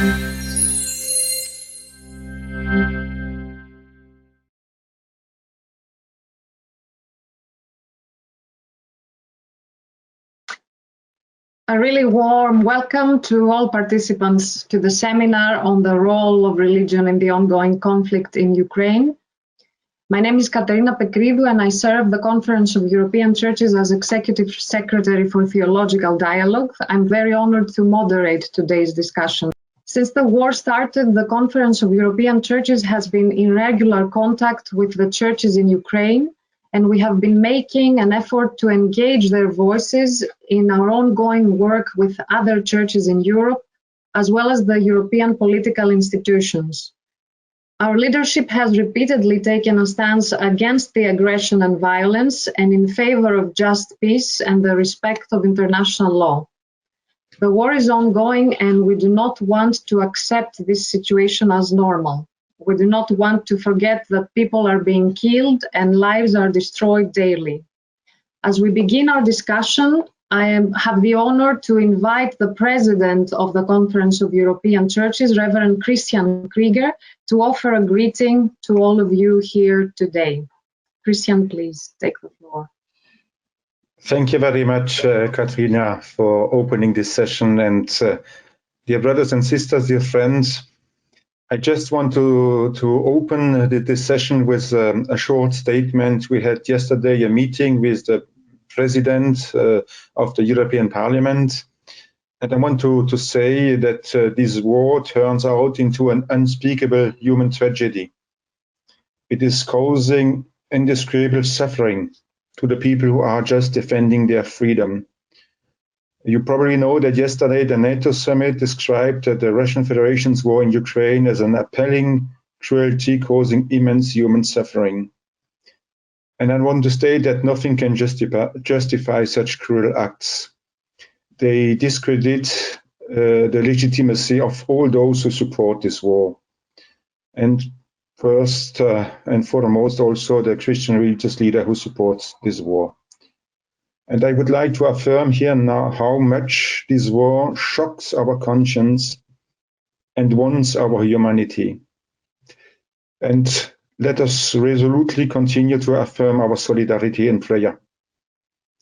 A really warm welcome to all participants to the seminar on the role of religion in the ongoing conflict in Ukraine. My name is Katerina Pekridou and I serve the Conference of European Churches as Executive Secretary for Theological Dialogue. I'm very honored to moderate today's discussion. Since the war started, the Conference of European Churches has been in regular contact with the churches in Ukraine, and we have been making an effort to engage their voices in our ongoing work with other churches in Europe, as well as the European political institutions. Our leadership has repeatedly taken a stance against the aggression and violence and in favor of just peace and the respect of international law. The war is ongoing and we do not want to accept this situation as normal. We do not want to forget that people are being killed and lives are destroyed daily. As we begin our discussion, I have the honor to invite the President of the Conference of European Churches, Reverend Christian Krieger, to offer a greeting to all of you here today. Christian, please take the floor. Thank you very much, Katrina, for opening this session. And dear brothers and sisters, dear friends, I just want to open this session with a short statement. We had yesterday a meeting with the President of the European Parliament, and I want to say that this war turns out into an unspeakable human tragedy. It is causing indescribable suffering to the people who are just defending their freedom. You probably know that yesterday the NATO summit described the Russian Federation's war in Ukraine as an appalling cruelty causing immense human suffering. And I want to state that nothing can justify such cruel acts. They discredit the legitimacy of all those who support this war. And first and foremost also the Christian religious leader who supports this war. And I would like to affirm here now how much this war shocks our conscience and wounds our humanity. And let us resolutely continue to affirm our solidarity and prayer,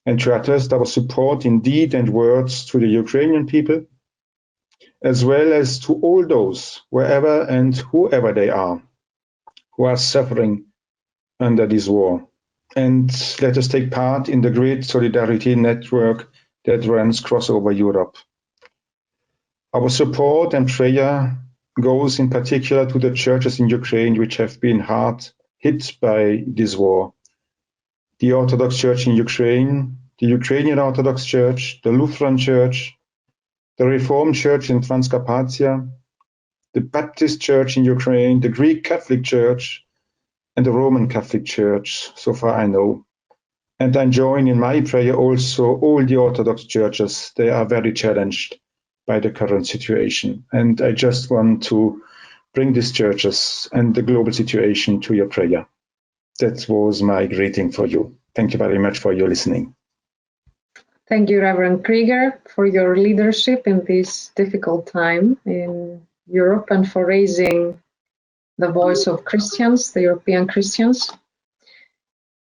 and to attest our support in deed and words to the Ukrainian people, as well as to all those, wherever and whoever they are, who are suffering under this war. And let us take part in the great solidarity network that runs across over Europe. Our support and prayer goes in particular to the churches in Ukraine which have been hard hit by this war. The Orthodox Church in Ukraine, the Ukrainian Orthodox Church, the Lutheran Church, the Reformed Church in Transcarpathia, the Baptist Church in Ukraine, the Greek Catholic Church, and the Roman Catholic Church, so far I know. And I join in my prayer also all the Orthodox churches. They are very challenged by the current situation. And I just want to bring these churches and the global situation to your prayer. That was my greeting for you. Thank you very much for your listening. Thank you, Reverend Krieger, for your leadership in this difficult time in Europe and for raising the voice of Christians, the European Christians.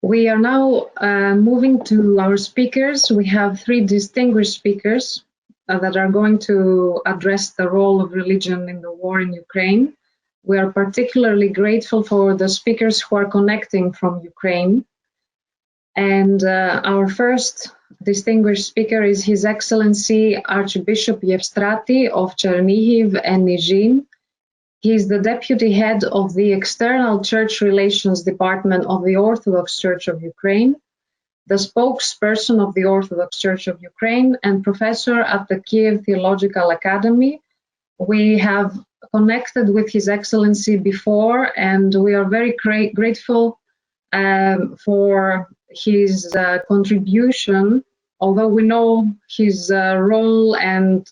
We are now moving to our speakers. We have three distinguished speakers that are going to address the role of religion in the war in Ukraine. We are particularly grateful for the speakers who are connecting from Ukraine. And our first distinguished speaker is His Excellency Archbishop Yevstrati of Chernihiv and Nizhyn. He is the deputy head of the External Church Relations Department of the Orthodox Church of Ukraine, the spokesperson of the Orthodox Church of Ukraine, and professor at the Kiev Theological Academy. We have connected with His Excellency before, and we are very grateful for his contribution, although we know his role and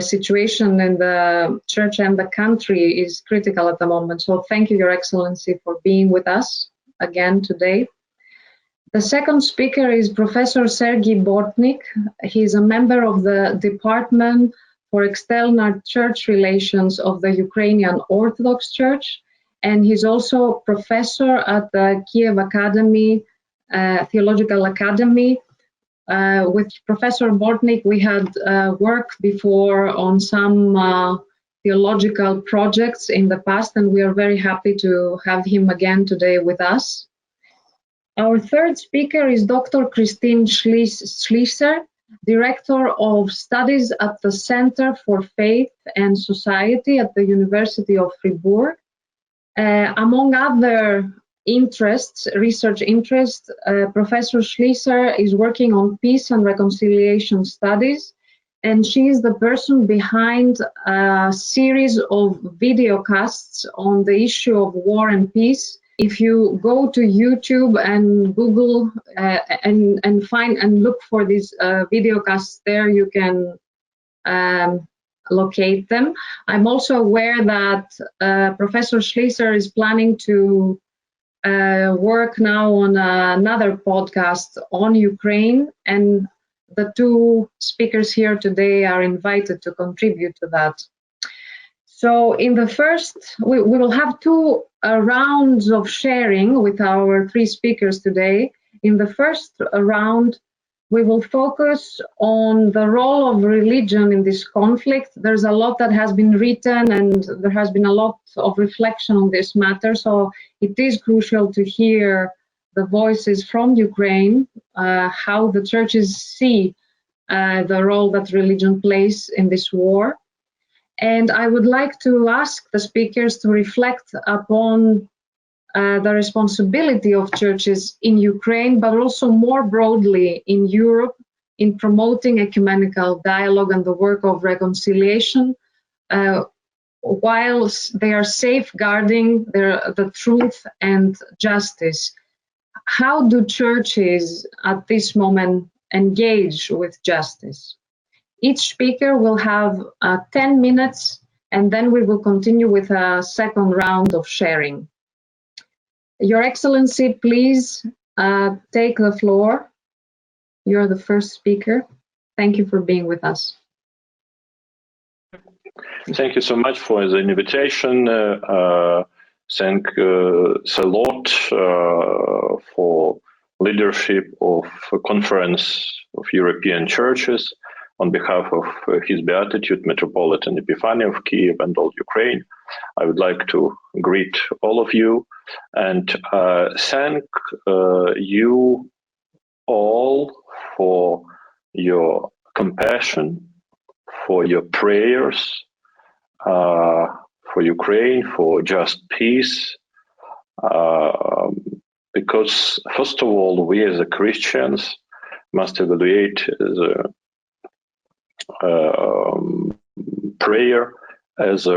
situation in the church and the country is critical at the moment. So thank you, Your Excellency, for being with us again today. The second speaker is Professor Sergei Bortnik. He is a member of the Department for external church relations of the Ukrainian Orthodox Church, and he's also professor at the Kiev Academy, Theological Academy. With Professor Bortnik, we had worked before on some theological projects in the past, and we are very happy to have him again today with us. Our third speaker is Dr. Christine Schließer, Director of Studies at the Center for Faith and Society at the University of Fribourg. Among other research interests, Professor Schließer is working on peace and reconciliation studies, and she is the person behind a series of videocasts on the issue of war and peace. If you go to YouTube and Google and find and look for these videocasts there, you can locate them. I'm also aware that Professor Schließer is planning to work now on another podcast on Ukraine, and the two speakers here today are invited to contribute to that. So in the first, we will have two rounds of sharing with our three speakers today. In the first round, we will focus on the role of religion in this conflict. There's a lot that has been written and there has been a lot of reflection on this matter, so it is crucial to hear the voices from Ukraine, how the churches see the role that religion plays in this war. And I would like to ask the speakers to reflect upon the responsibility of churches in Ukraine, but also more broadly in Europe, in promoting ecumenical dialogue and the work of reconciliation, whilst they are safeguarding the truth and justice. How do churches at this moment engage with justice? Each speaker will have 10 minutes, and then we will continue with a second round of sharing. Your Excellency, please take the floor. You're the first speaker. Thank you for being with us. Thank you so much for the invitation. Thanks a lot for leadership of a conference of European churches on behalf of His Beatitude Metropolitan Epiphany of Kiev and all Ukraine. I would like to greet all of you and thank you all for your compassion, for your prayers, for Ukraine, for just peace, because first of all, we as Christians must evaluate the prayer as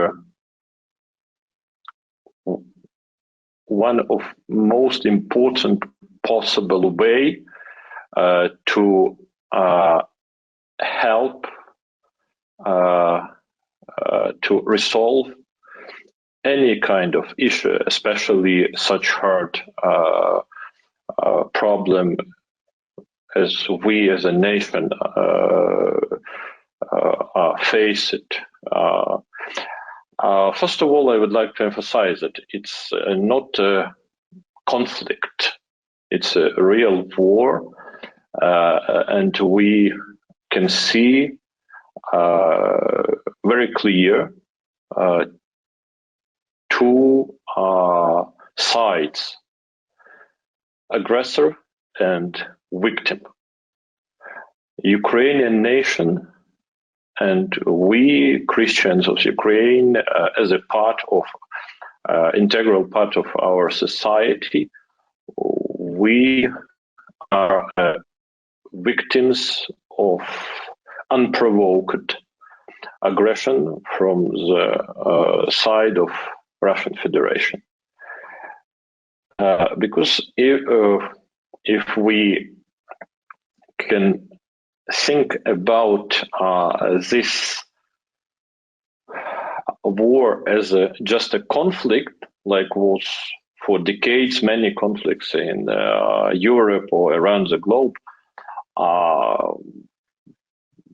one of most important possible way to help to resolve any kind of issue, especially such hard problem as we as a nation face it. First of all, I would like to emphasize that it's not a conflict, it's a real war, and we can see very clear two sides, aggressor and victim. Ukrainian nation and we Christians of Ukraine as a part of integral part of our society, we are victims of unprovoked aggression from the side of Russian Federation. Because if we can think about this war as just a conflict, like was for decades many conflicts in Europe or around the globe,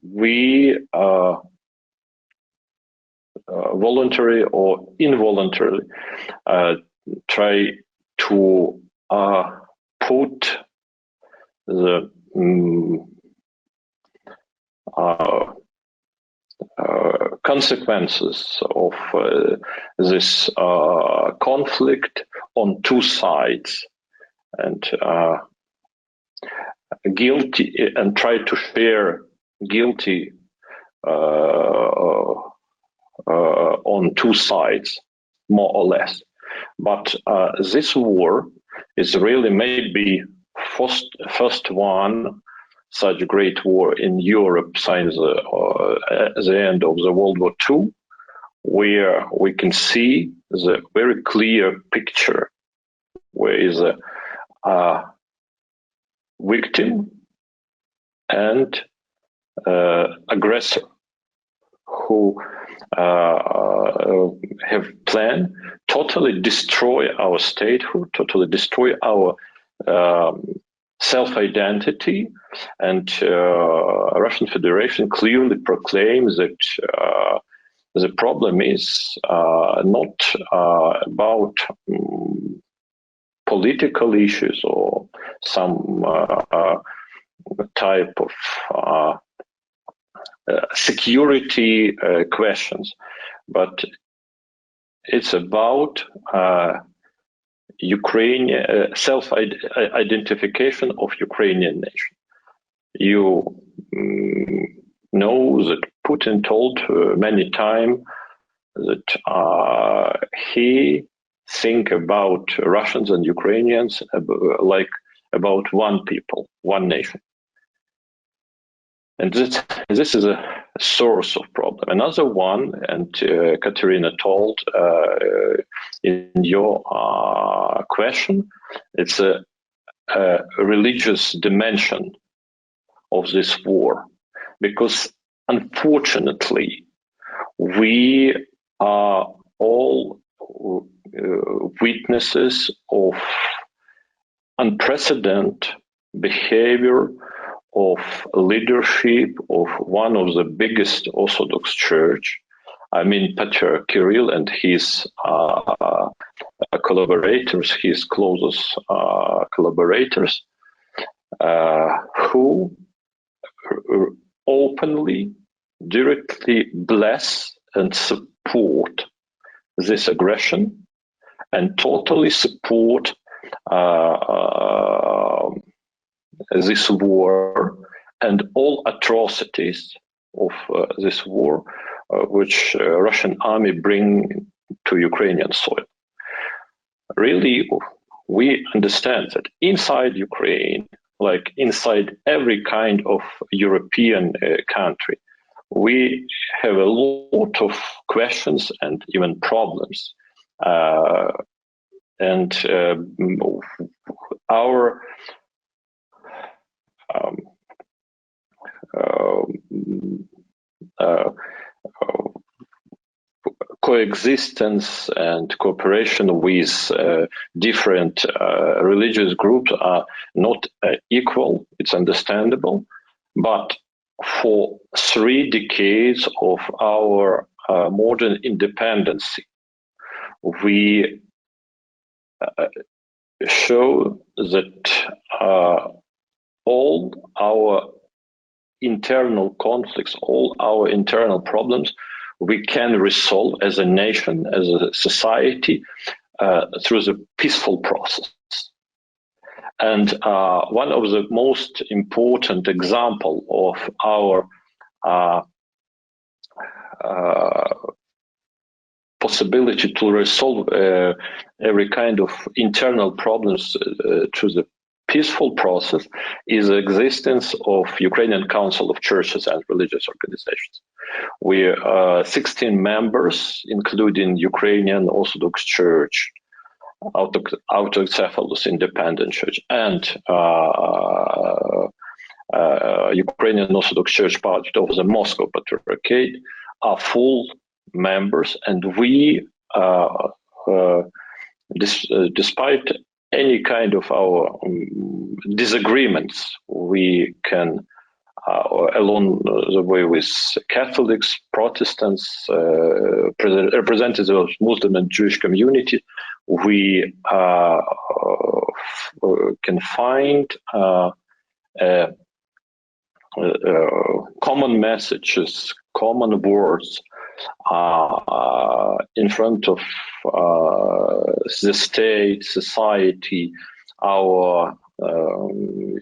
we voluntary or involuntarily try to put the consequences of this conflict on two sides, and guilty, and try to share guilty on two sides, more or less. But this war is really maybe first one such great war in Europe since the end of the World War II, where we can see the very clear picture where is a victim and aggressor who have planned totally destroy our statehood, totally destroy our self-identity, and Russian Federation clearly proclaims that the problem is not about political issues or some type of security questions, but it's about Ukrainian self-identification of Ukrainian nation. You know that Putin told many times that he think about Russians and Ukrainians like about one people, one nation. And this is a source of problem. Another one, and Katerina told in your question, it's a religious dimension of this war, because unfortunately we are all witnesses of unprecedented behavior of leadership of one of the biggest Orthodox church, I mean Patriarch Kirill and his collaborators, his closest collaborators, who openly, directly bless and support this aggression and totally support this war and all atrocities of this war, which Russian army bring to Ukrainian soil. Really, we understand that inside Ukraine, like inside every kind of European country, we have a lot of questions and even problems. And our coexistence and cooperation with different religious groups are not equal, it's understandable, but for 3 decades of our modern independence, we show that all our internal conflicts, all our internal problems, we can resolve as a nation, as a society, through the peaceful process. And one of the most important example of our possibility to resolve every kind of internal problems through the peaceful process is the existence of Ukrainian Council of Churches and Religious Organizations. We are 16 members, including Ukrainian Orthodox Church, Autocephalous Independent Church, and Ukrainian Orthodox Church, part of the Moscow Patriarchate, are full members, and we, despite any kind of our disagreements, we can along the way with Catholics, Protestants, representatives of Muslim and Jewish community, we can find common messages, common words in front of the state, society, our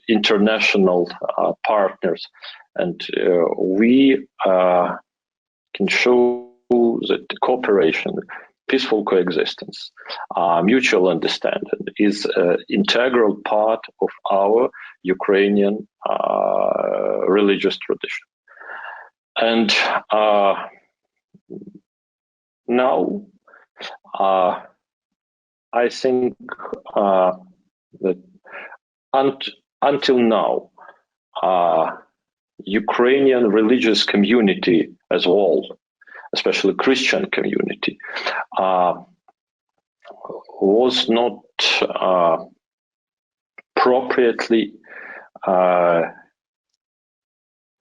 international partners, and we can show that cooperation, peaceful coexistence, mutual understanding is an integral part of our Ukrainian religious tradition. And now I think that until now, Ukrainian religious community as a whole, especially Christian community, was not appropriately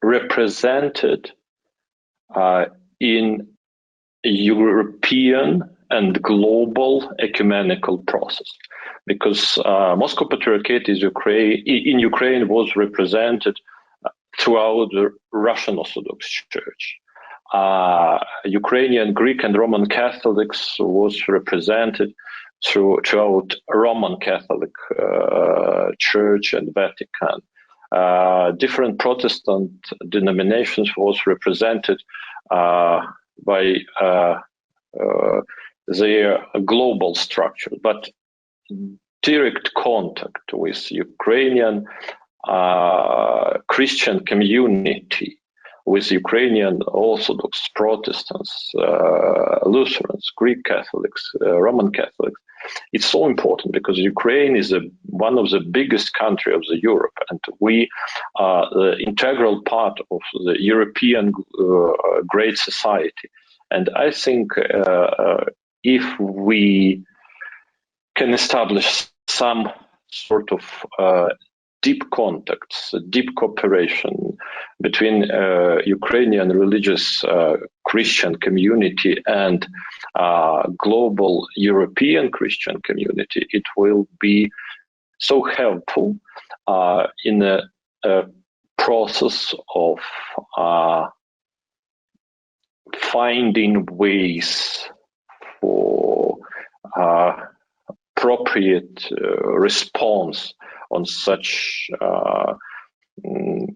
represented in European and global ecumenical process, because Moscow Patriarchate in Ukraine was represented throughout the Russian Orthodox Church. Ukrainian, Greek, and Roman Catholics was represented throughout Roman Catholic Church and Vatican. Different Protestant denominations was represented by their global structure, but direct contact with Ukrainian Christian community, with Ukrainian Orthodox, Protestants, Lutherans, Greek Catholics, Roman Catholics. It's so important because Ukraine is one of the biggest countries of the Europe, and we are the integral part of the European great society. And I think if we can establish some sort of deep contacts, deep cooperation between Ukrainian religious Christian community and global European Christian community, it will be so helpful in a process of finding ways for appropriate response on such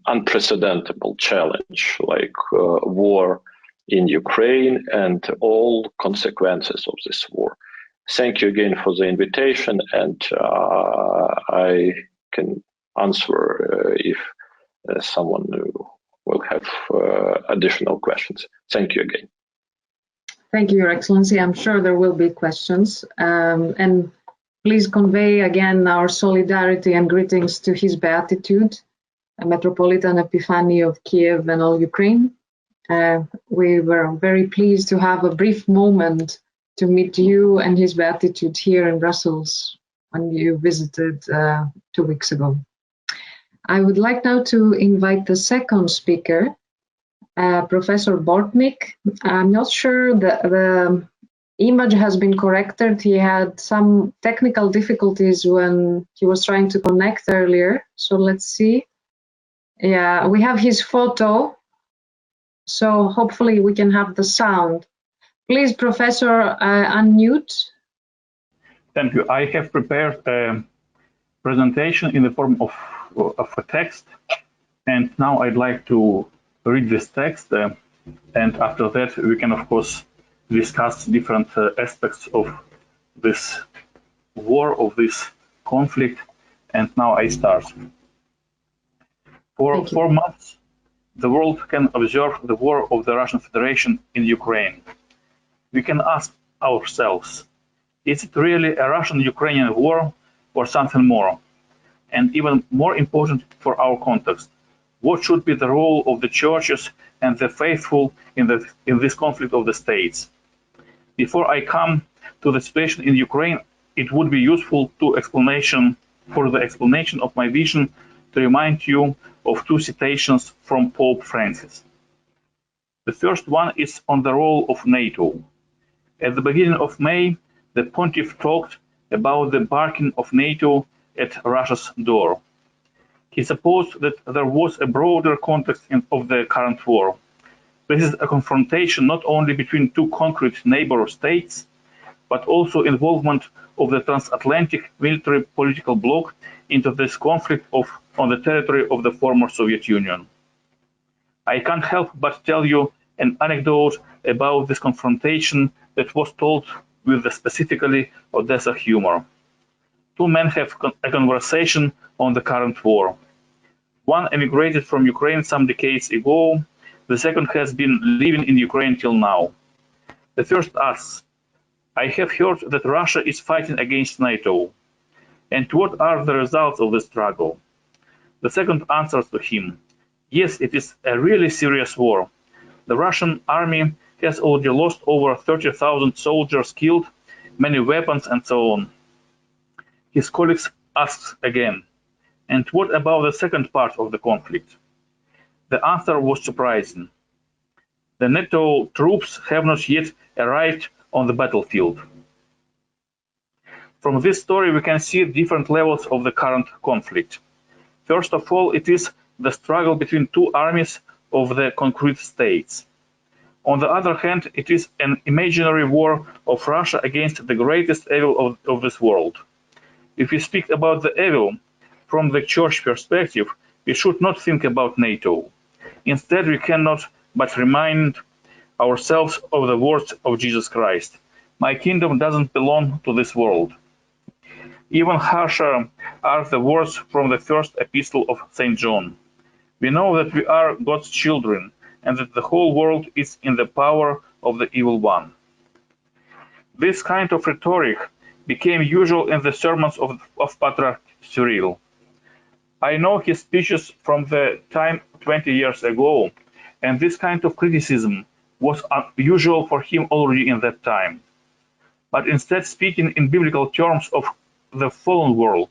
unprecedented challenge like war in Ukraine and all consequences of this war. Thank you again for the invitation, and I can answer if someone will have additional questions. Thank you again. Thank you, Your Excellency. I'm sure there will be questions. And please convey again our solidarity and greetings to His Beatitude, Metropolitan Epiphany of Kiev and all Ukraine. We were very pleased to have a brief moment to meet you and His Beatitude here in Brussels when you visited 2 weeks ago. I would like now to invite the second speaker, Professor Bortnik. I'm not sure the image has been corrected. He had some technical difficulties when he was trying to connect earlier. So let's see. Yeah, we have his photo. So hopefully we can have the sound. Please, Professor, unmute. Thank you. I have prepared a presentation in the form of a text. And now I'd like to read this text. And after that, we can, of course, discuss different aspects of this war, of this conflict. And now I start. For 4 months, the world can observe the war of the Russian Federation in Ukraine. We can ask ourselves, is it really a Russian-Ukrainian war or something more? And even more important for our context, what should be the role of the churches and the faithful in this conflict of the states? Before I come to the situation in Ukraine, it would be useful for the explanation of my vision to remind you of two citations from Pope Francis. The first one is on the role of NATO. At the beginning of May, the pontiff talked about the barking of NATO at Russia's door. He supposed that there was a broader context of the current war. This is a confrontation not only between two concrete neighbor states, but also involvement of the transatlantic military political bloc into this conflict on the territory of the former Soviet Union. I can't help but tell you an anecdote about this confrontation that was told with the specifically Odessa humor. Two men have a conversation on the current war. One emigrated from Ukraine some decades ago. The second has been living in Ukraine till now. The first asks, I have heard that Russia is fighting against NATO. And what are the results of the struggle? The second answers to him, yes, it is a really serious war. The Russian army has already lost over 30,000 soldiers killed, many weapons and so on. His colleagues asked again, and what about the second part of the conflict? The answer was surprising. The NATO troops have not yet arrived on the battlefield. From this story, we can see different levels of the current conflict. First of all, it is the struggle between two armies of the concrete states. On the other hand, it is an imaginary war of Russia against the greatest evil of this world. If we speak about the evil from the church perspective, we should not think about NATO. Instead, we cannot but remind ourselves of the words of Jesus Christ. My kingdom doesn't belong to this world. Even harsher are the words from the first epistle of St. John. We know that we are God's children and that the whole world is in the power of the evil one. This kind of rhetoric became usual in the sermons of Patriarch Cyril. I know his speeches from the time 20 years ago, and this kind of criticism was unusual for him already in that time. But instead speaking in biblical terms of the fallen world,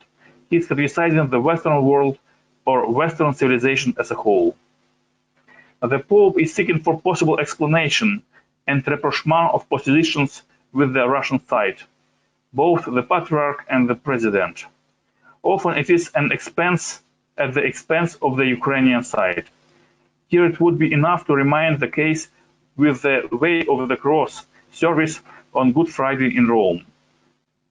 he's criticizing the Western world or Western civilization as a whole. The Pope is seeking for possible explanation and rapprochement of positions with the Russian side, both the Patriarch and the President. Often it is at the expense of the Ukrainian side. Here it would be enough to remind the case with the Way of the Cross service on Good Friday in Rome.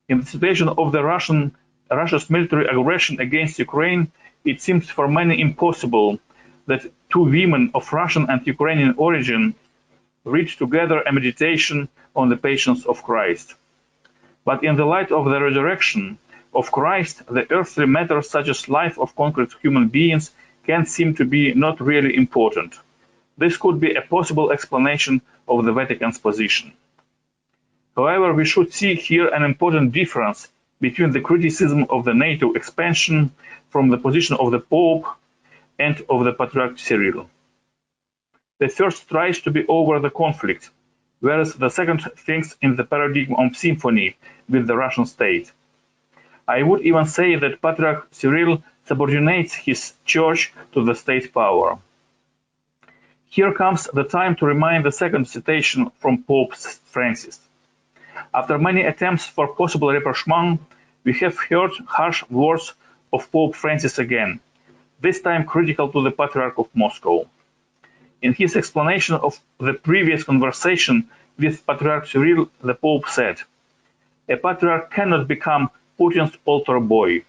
In the situation of Russia's military aggression against Ukraine, it seems for many impossible that two women of Russian and Ukrainian origin read together a meditation on the patience of Christ. But in the light of the resurrection of Christ, the earthly matters such as life of concrete human beings can seem to be not really important. This could be a possible explanation of the Vatican's position. However, we should see here an important difference between the criticism of the NATO expansion from the position of the Pope and of the Patriarch Cyril. The first tries to be over the conflict, whereas the second thinks in the paradigm of symphony with the Russian state. I would even say that Patriarch Cyril subordinates his church to the state power. Here comes the time to remind the second citation from Pope Francis. After many attempts for possible rapprochement, we have heard harsh words of Pope Francis again, this time critical to the Patriarch of Moscow. In his explanation of the previous conversation with Patriarch Cyril, the Pope said, "A patriarch cannot become Putin's altar boy."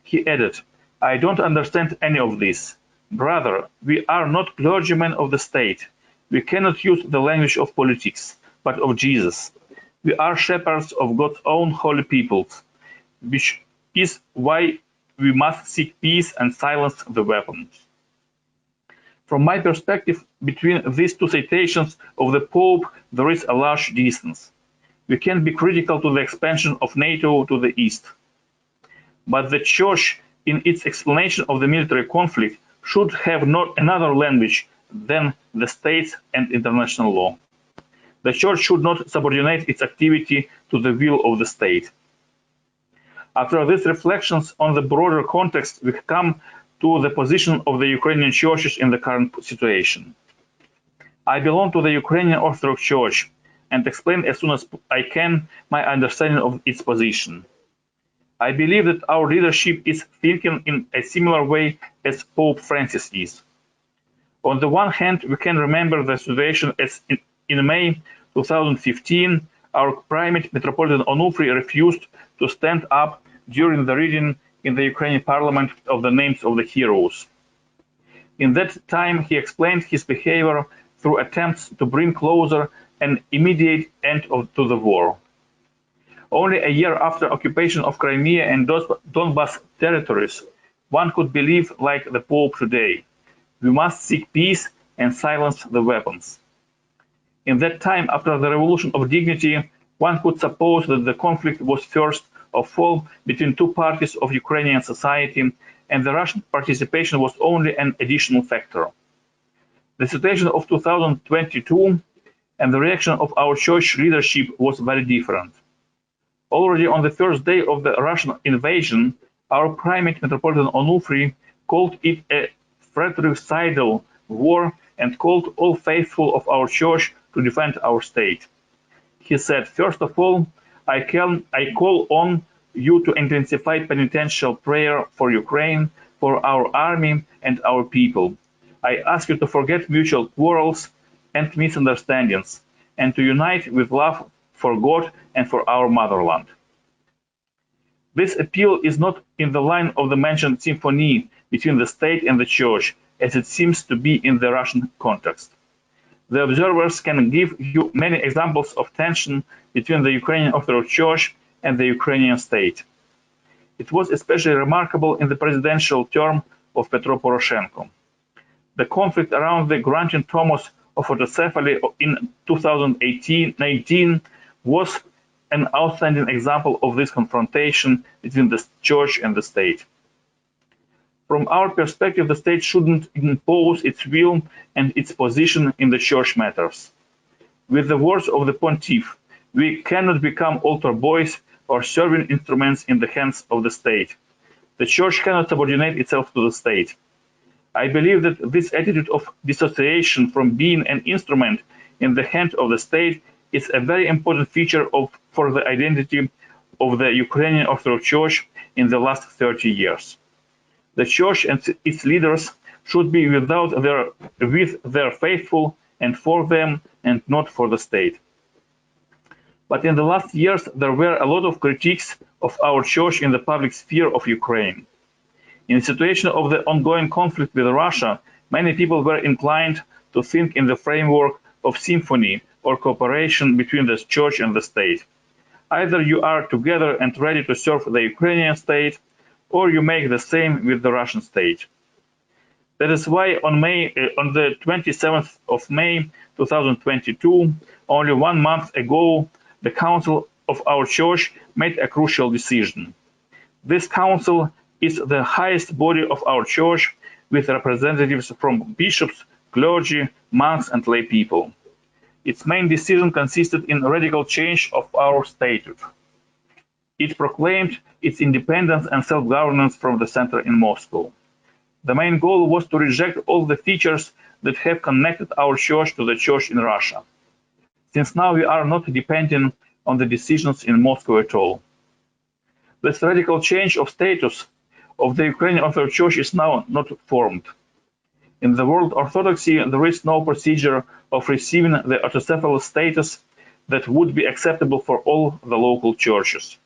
He added, "I don't understand any of this. Brother, we are not clergymen of the state. We cannot use the language of politics, but of Jesus. We are shepherds of God's own holy people, which is why we must seek peace and silence the weapons." From my perspective, between these two citations of the Pope, there is a large distance. We can be critical to the expansion of NATO to the east. But the Church, in its explanation of the military conflict, should have not another language than the states and international law. The Church should not subordinate its activity to the will of the state. After these reflections on the broader context, we come to the position of the Ukrainian churches in the current situation. I belong to the Ukrainian Orthodox Church and explain as soon as I can my understanding of its position. I believe that our leadership is thinking in a similar way as Pope Francis is. On the one hand, we can remember the situation as in May 2015, our Primate Metropolitan Onufry refused to stand up during the reading in the Ukrainian parliament of the names of the heroes. In that time, he explained his behavior through attempts to bring closer an immediate end to the war. Only a year after occupation of Crimea and Donbas territories, one could believe like the Pope today. We must seek peace and silence the weapons. In that time, after the Revolution of Dignity, one could suppose that the conflict was first of all between two parties of Ukrainian society, and the Russian participation was only an additional factor. The situation of 2022 and the reaction of our church leadership was very different. Already on the first day of the Russian invasion, our Primate Metropolitan Onufry called it a fratricidal war and called all faithful of our church to defend our state. He said, first of all, I call on you to intensify penitential prayer for Ukraine, for our army and our people. I ask you to forget mutual quarrels and misunderstandings and to unite with love for God and for our motherland. This appeal is not in the line of the mentioned symphony between the state and the church, as it seems to be in the Russian context. The observers can give you many examples of tension between the Ukrainian Orthodox Church and the Ukrainian state. It was especially remarkable in the presidential term of Petro Poroshenko. The conflict around the granting Thomas of autocephaly in 2019 was an outstanding example of this confrontation between the church and the state. From our perspective, the state shouldn't impose its will and its position in the church matters. With the words of the pontiff, we cannot become altar boys or serving instruments in the hands of the state. The church cannot subordinate itself to the state. I believe that this attitude of dissociation from being an instrument in the hand of the state is a very important feature for the identity of the Ukrainian Orthodox Church in the last 30 years. The church and its leaders should be with their faithful and for them and not for the state. But in the last years, there were a lot of critiques of our church in the public sphere of Ukraine. In the situation of the ongoing conflict with Russia, many people were inclined to think in the framework of symphony or cooperation between the church and the state. Either you are together and ready to serve the Ukrainian state, or you make the same with the Russian state. That is why on the 27th of May 2022, only 1 month ago, the Council of our Church made a crucial decision. This Council is the highest body of our Church, with representatives from bishops, clergy, monks and lay people. Its main decision consisted in a radical change of our statute. It proclaimed its independence and self-governance from the center in Moscow. The main goal was to reject all the features that have connected our church to the church in Russia, since now we are not depending on the decisions in Moscow at all. This radical change of status of the Ukrainian Orthodox Church is now not formed. In the world Orthodoxy, there is no procedure of receiving the autocephalous status that would be acceptable for all the local churches.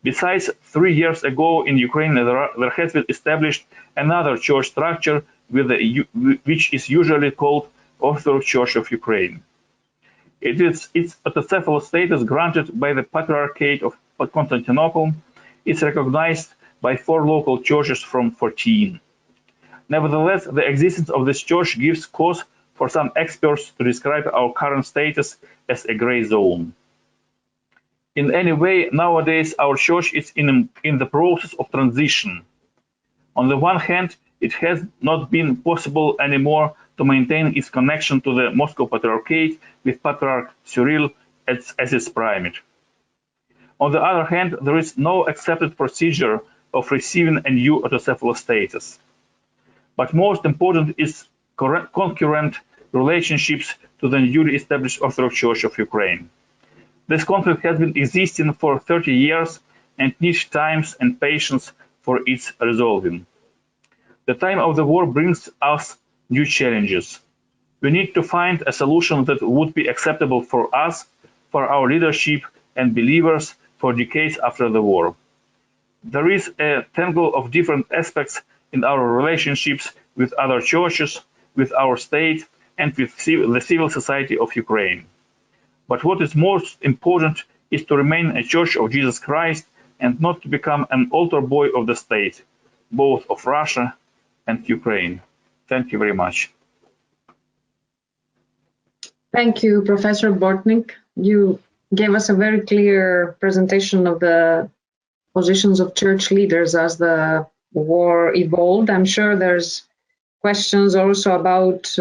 Besides, 3 years ago in Ukraine, there has been established another church structure which is usually called Orthodox Church of Ukraine. It is its autocephalous status granted by the Patriarchate of Constantinople. It's recognized by 4 local churches from 14. Nevertheless, the existence of this church gives cause for some experts to describe our current status as a gray zone. In any way, nowadays our church is in the process of transition. On the one hand, it has not been possible anymore to maintain its connection to the Moscow Patriarchate with Patriarch Cyril as its primate. On the other hand, there is no accepted procedure of receiving a new autocephalous status. but most important is concurrent relationships to the newly established Orthodox Church of Ukraine. This conflict has been existing for 30 years and needs time and patience for its resolving. The time of the war brings us new challenges. We need to find a solution that would be acceptable for us, for our leadership and believers for decades after the war. There is a tangle of different aspects in our relationships with other churches, with our state, and with the civil society of Ukraine. But what is most important is to remain a Church of Jesus Christ and not to become an altar boy of the state, both of Russia and Ukraine. Thank you very much. Thank you, Professor Bortnik. You gave us a very clear presentation of the positions of church leaders as the war evolved. I'm sure there's questions also about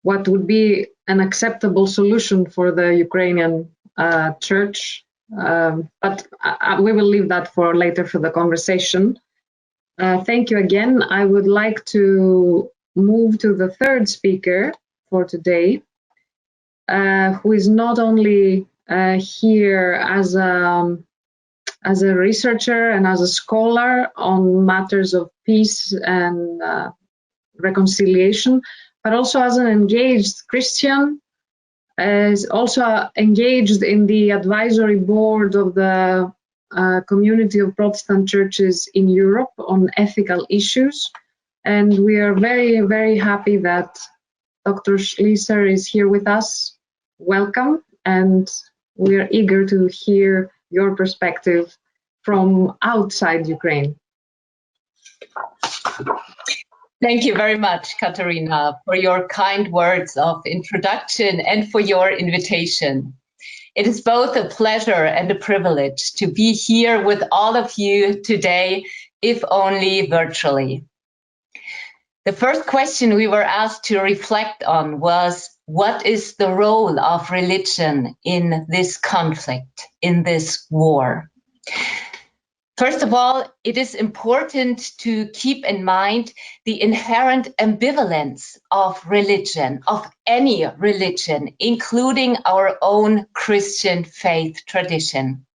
what would be an acceptable solution for the Ukrainian church, but we will leave that for later for the conversation. Thank you again. I would like to move to the third speaker for today, who is not only here as a researcher and as a scholar on matters of peace and reconciliation, but also as an engaged Christian, is also engaged in the advisory board of the community of Protestant churches in Europe on ethical issues. And we are very, very happy that Dr. Schließer is here with us. Welcome, and we are eager to hear your perspective from outside Ukraine. Thank you very much, Katerina, for your kind words of introduction and for your invitation. It is both a pleasure and a privilege to be here with all of you today, if only virtually. The first question we were asked to reflect on was, what is the role of religion in this conflict, in this war? First of all, it is important to keep in mind the inherent ambivalence of religion, of any religion, including our own Christian faith tradition.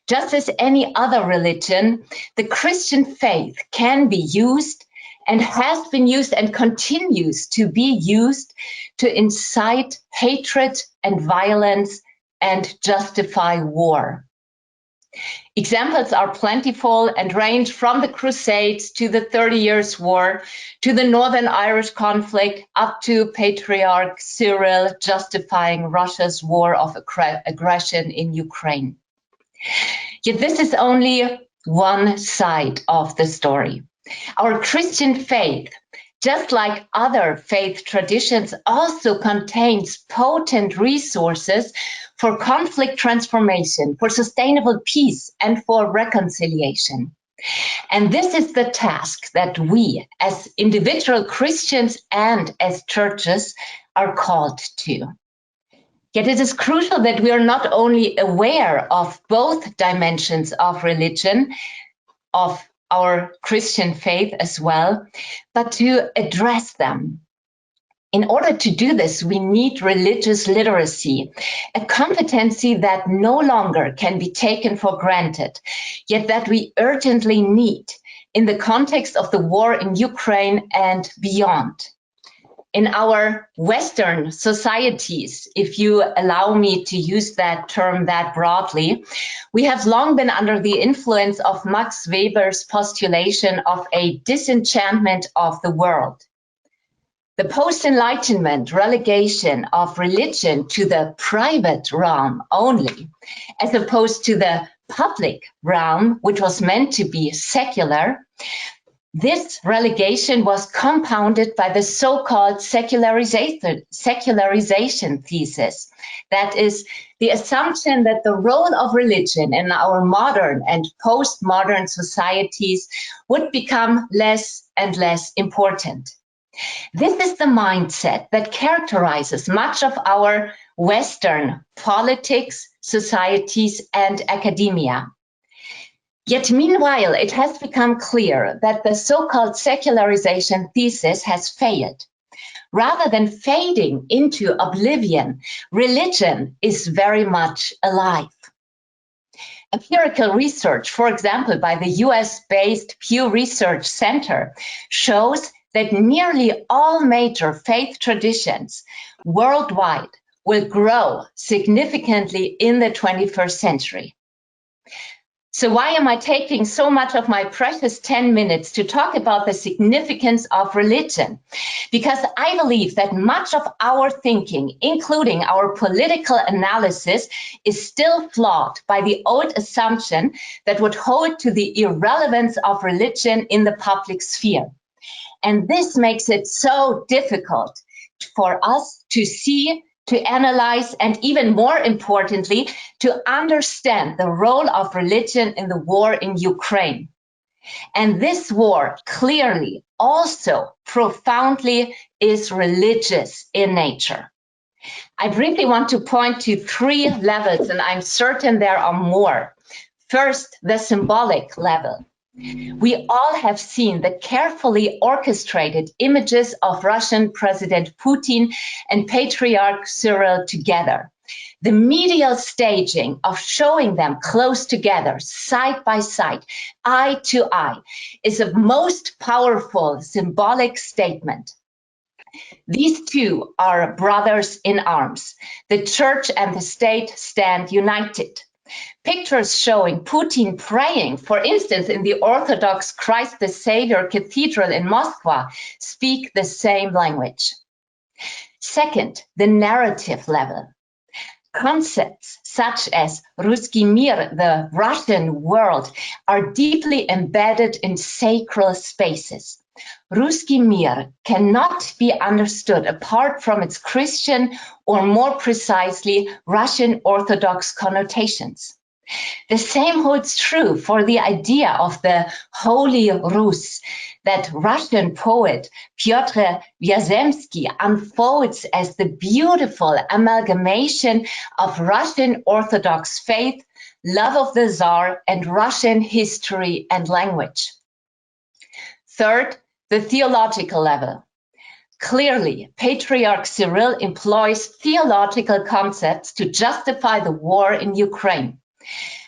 Just as any other religion, the Christian faith can be used and has been used and continues to be used to incite hatred and violence and justify war. Examples are plentiful and range from the Crusades to the 30 Years' War, to the Northern Irish conflict, up to Patriarch Cyril justifying Russia's war of aggression in Ukraine. Yet this is only one side of the story. Our Christian faith, just like other faith traditions, also contains potent resources for conflict transformation, for sustainable peace, and for reconciliation. And this is the task that we, as individual Christians and as churches, are called to. Yet it is crucial that we are not only aware of both dimensions of religion, of our Christian faith as well, but to address them. In order to do this, we need religious literacy, a competency that no longer can be taken for granted, yet that we urgently need in the context of the war in Ukraine and beyond. In our Western societies, if you allow me to use that term that broadly, we have long been under the influence of Max Weber's postulation of a disenchantment of the world. The post-Enlightenment relegation of religion to the private realm only, as opposed to the public realm, which was meant to be secular, this relegation was compounded by the so-called secularization thesis. That is, the assumption that the role of religion in our modern and postmodern societies would become less and less important. This is the mindset that characterizes much of our Western politics, societies, and academia. Yet meanwhile, it has become clear that the so-called secularization thesis has failed. Rather than fading into oblivion, religion is very much alive. Empirical research, for example, by the US-based Pew Research Center, shows that nearly all major faith traditions worldwide will grow significantly in the 21st century. So why am I taking so much of my precious 10 minutes to talk about the significance of religion? Because I believe that much of our thinking, including our political analysis, is still flawed by the old assumption that would hold to the irrelevance of religion in the public sphere. And this makes it so difficult for us to see, to analyze, and even more importantly, to understand the role of religion in the war in Ukraine. And this war clearly also profoundly is religious in nature. I briefly want to point to 3 levels, and I'm certain there are more. First, the symbolic level. We all have seen the carefully orchestrated images of Russian President Putin and Patriarch Cyril together. The medial staging of showing them close together, side by side, eye to eye, is a most powerful symbolic statement. These two are brothers in arms. The church and the state stand united. Pictures showing Putin praying, for instance, in the Orthodox Christ the Savior Cathedral in Moscow, speak the same language. Second, the narrative level. Concepts such as Ruski Mir, the Russian world, are deeply embedded in sacred spaces. Ruski Mir cannot be understood apart from its Christian, or more precisely, Russian Orthodox connotations. The same holds true for the idea of the Holy Rus that Russian poet Piotr Vyazemsky unfolds as the beautiful amalgamation of Russian Orthodox faith, love of the Tsar, and Russian history and language. Third, the theological level. Clearly, Patriarch Cyril employs theological concepts to justify the war in Ukraine.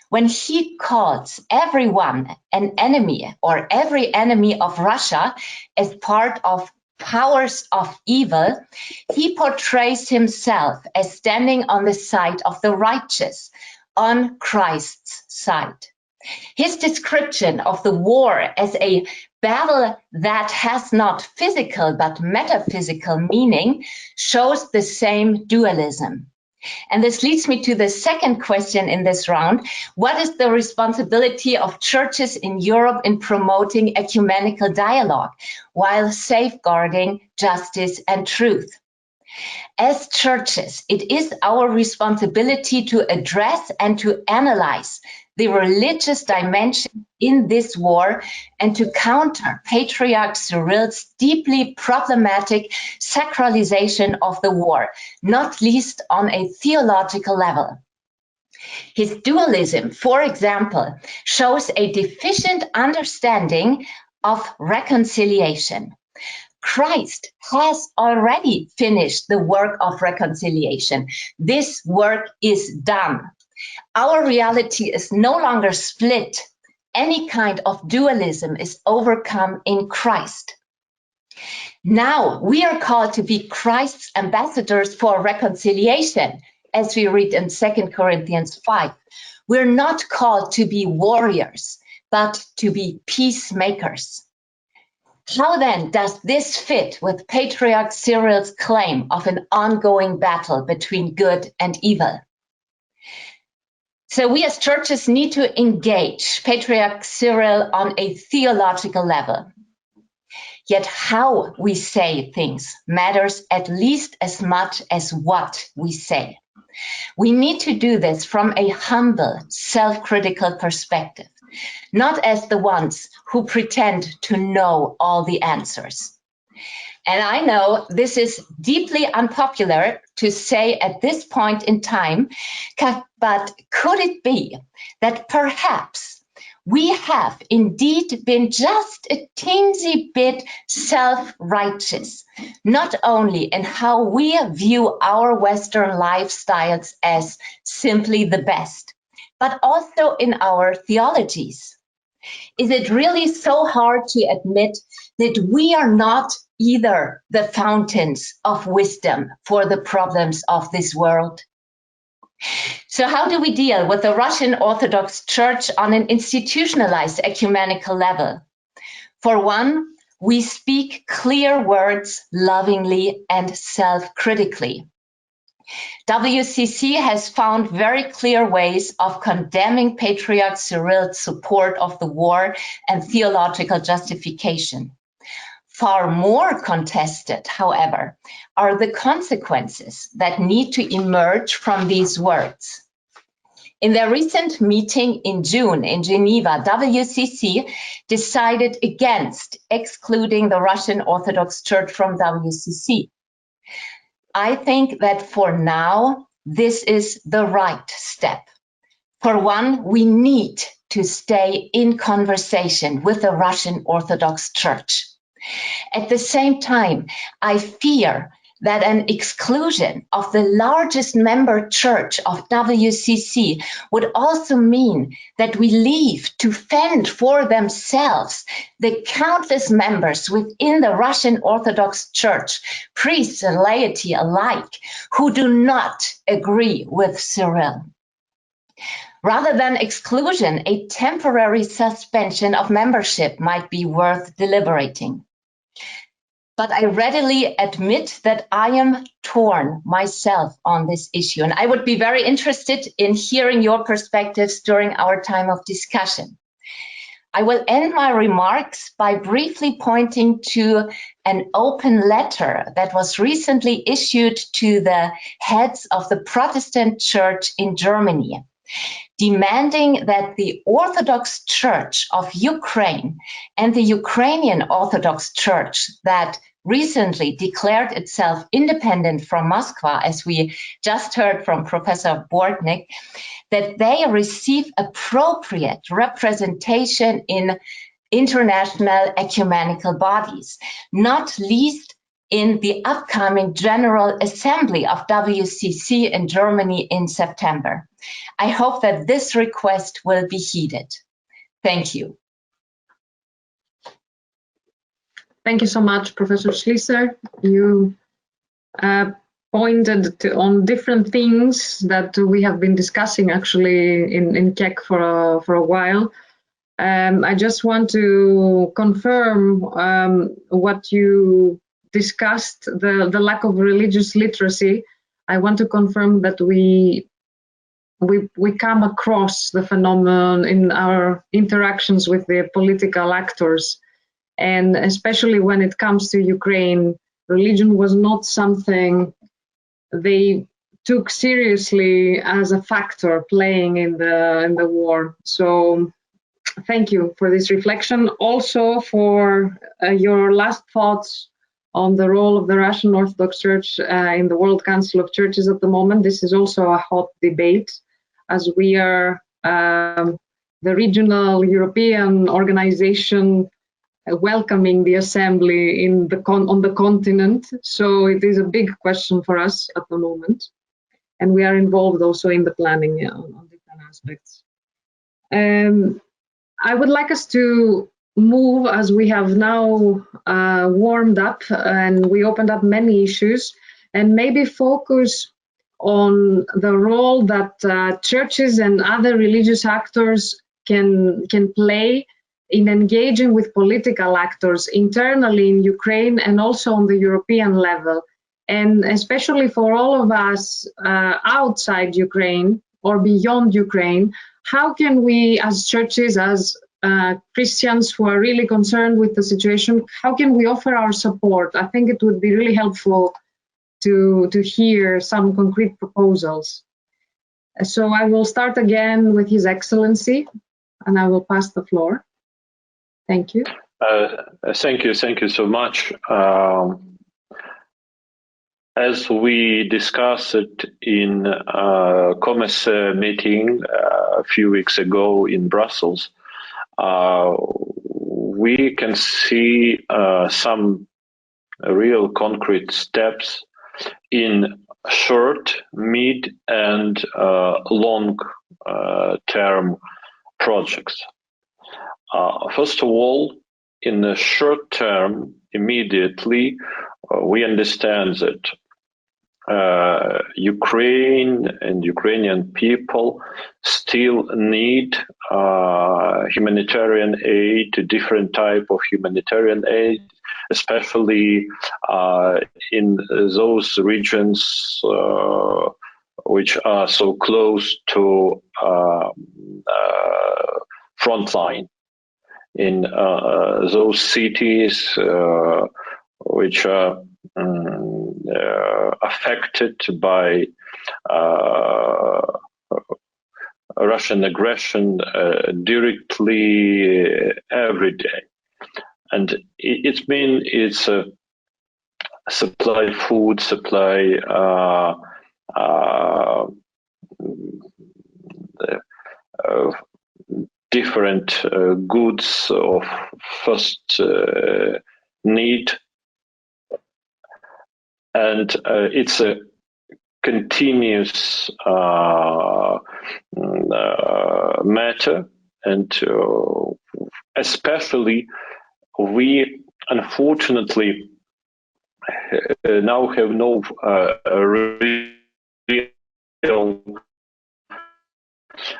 When he calls everyone an enemy, or every enemy of Russia, as part of powers of evil, he portrays himself as standing on the side of the righteous, on Christ's side. His description of the war as a battle that has not physical but metaphysical meaning shows the same dualism. And this leads me to the second question in this round. What is the responsibility of churches in Europe in promoting ecumenical dialogue while safeguarding justice and truth? As churches, it is our responsibility to address and to analyze the religious dimension in this war and to counter Patriarch Cyril's deeply problematic sacralization of the war, not least on a theological level. His dualism, for example, shows a deficient understanding of reconciliation. Christ has already finished the work of reconciliation. This work is done. Our reality is no longer split. Any kind of dualism is overcome in Christ. Now we are called to be Christ's ambassadors for reconciliation, as we read in 2 Corinthians 5. We're not called to be warriors, but to be peacemakers. How then does this fit with Patriarch Cyril's claim of an ongoing battle between good and evil? So we as churches need to engage Patriarch Cyril on a theological level. Yet how we say things matters at least as much as what we say. We need to do this from a humble, self-critical perspective, not as the ones who pretend to know all the answers. And I know this is deeply unpopular to say at this point in time, but could it be that perhaps we have indeed been just a teensy bit self-righteous, not only in how we view our Western lifestyles as simply the best, but also in our theologies. Is it really so hard to admit that we are not either the fountains of wisdom for the problems of this world? So how do we deal with the Russian Orthodox Church on an institutionalized ecumenical level? For one, we speak clear words lovingly and self-critically. WCC has found very clear ways of condemning Patriarch Cyril's support of the war and theological justification. Far more contested, however, are the consequences that need to emerge from these words. In their recent meeting in June in Geneva, WCC decided against excluding the Russian Orthodox Church from WCC. I think that for now, this is the right step. For one, we need to stay in conversation with the Russian Orthodox Church. At the same time, I fear that an exclusion of the largest member church of WCC would also mean that we leave to fend for themselves the countless members within the Russian Orthodox Church, priests and laity alike, who do not agree with Cyril. Rather than exclusion, a temporary suspension of membership might be worth deliberating. But I readily admit that I am torn myself on this issue, and I would be very interested in hearing your perspectives during our time of discussion. I will end my remarks by briefly pointing to an open letter that was recently issued to the heads of the Protestant Church in Germany, demanding that the Orthodox Church of Ukraine and the Ukrainian Orthodox Church that recently declared itself independent from Moscow, as we just heard from Professor Bortnik, that they receive appropriate representation in international ecumenical bodies, not least in the upcoming General Assembly of WCC in Germany in September. I hope that this request will be heeded. Thank you. Thank you so much, Professor Schließer. You pointed on different things that we have been discussing actually in Czech for a while. I just want to confirm what you discussed, the lack of religious literacy. I want to confirm that we come across the phenomenon in our interactions with the political actors. And especially when it comes to Ukraine, religion was not something they took seriously as a factor playing in the war. So thank you for this reflection. Also for your last thoughts on the role of the Russian Orthodox Church in the World Council of Churches at the moment. This is also a hot debate, as we are the regional European organization welcoming the assembly on the continent. So it is a big question for us at the moment. And we are involved also in the planning on different aspects. I would like us to move, as we have now warmed up and we opened up many issues, and maybe focus on the role that churches and other religious actors can play in engaging with political actors internally in Ukraine and also on the European level. And especially for all of us outside Ukraine or beyond Ukraine, how can we as churches, as Christians who are really concerned with the situation, how can we offer our support? I think it would be really helpful to hear some concrete proposals. So I will start again with His Excellency, and I will pass the floor. Thank you. Thank you so much. As we discussed in COMES meeting a few weeks ago in Brussels, we can see some real concrete steps in short, mid, and long term projects. First of all, in the short term, immediately, we understand that Ukraine and Ukrainian people still need humanitarian aid, different type of humanitarian aid, especially in those regions which are so close to front line. In those cities which are affected by Russian aggression directly every day. And it's a supply food, supply different goods of first need. And it's a continuous matter, and especially we unfortunately now have no real vision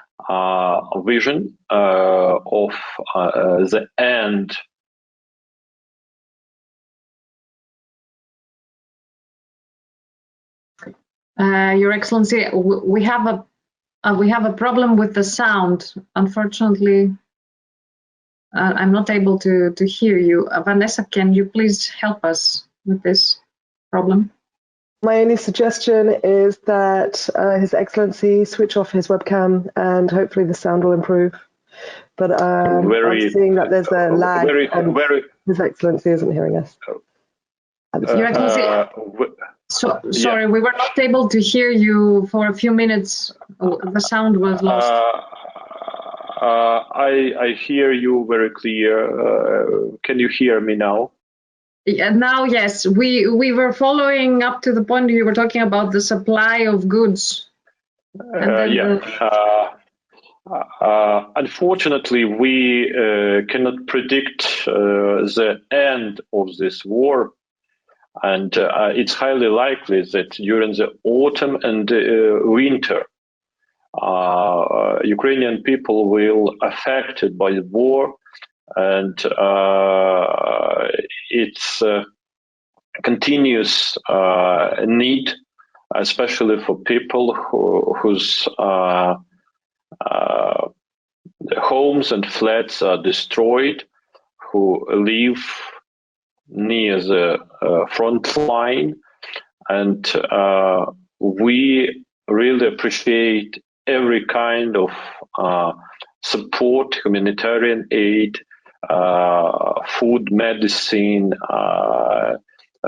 of the end. Your Excellency, we have a problem with the sound. Unfortunately, I'm not able to hear you. Vanessa, can you please help us with this problem? My only suggestion is that His Excellency switch off his webcam and hopefully the sound will improve. But I'm seeing that there's a lag and His Excellency isn't hearing us. Your Excellency, sorry, we were not able to hear you for a few minutes. The sound was lost. I hear you very clear. Can you hear me now? Yeah, now, yes. We were following up to the point you were talking about the supply of goods. Unfortunately, we cannot predict the end of this war. And it's highly likely that during the autumn and winter, Ukrainian people will affected by the war, and it's continuous need, especially for people whose homes and flats are destroyed, who live near the front line, and we really appreciate every kind of support, humanitarian aid, food, medicine,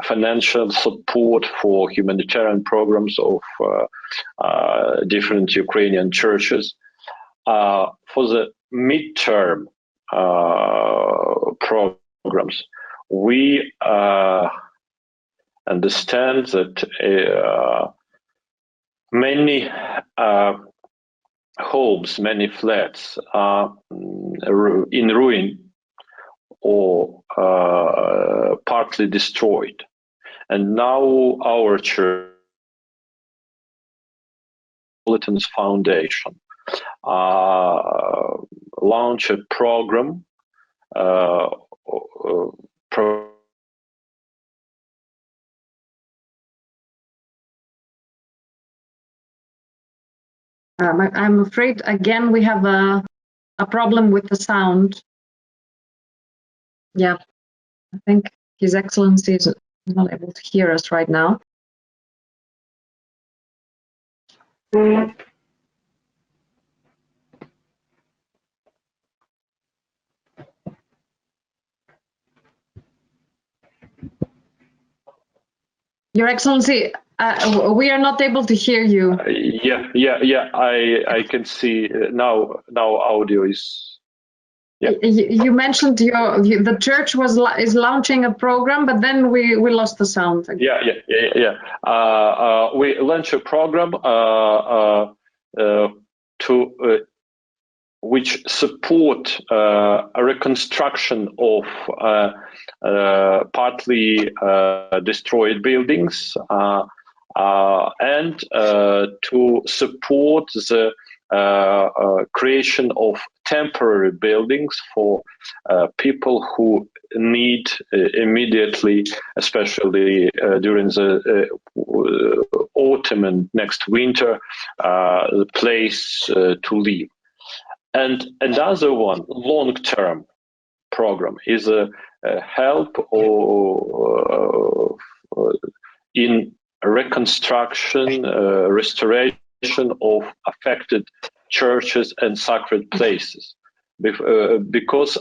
financial support for humanitarian programs of different Ukrainian churches. For the midterm programs, we understand that many homes, many flats are in ruin or partly destroyed. And now our church, Foundation, launch a program I'm afraid, again, we have a problem with the sound. Yeah, I think His Excellency is not able to hear us right now. Your Excellency, we are not able to hear you. I can see now audio is Yeah. You mentioned the church is launching a program, but then we lost the sound. Yeah. We launched a program which support a reconstruction of partly destroyed buildings and to support the creation of temporary buildings for people who need immediately, especially during the autumn and next winter, the place to live. And another one, long-term program, is a help in reconstruction, restoration of affected churches and sacred places, because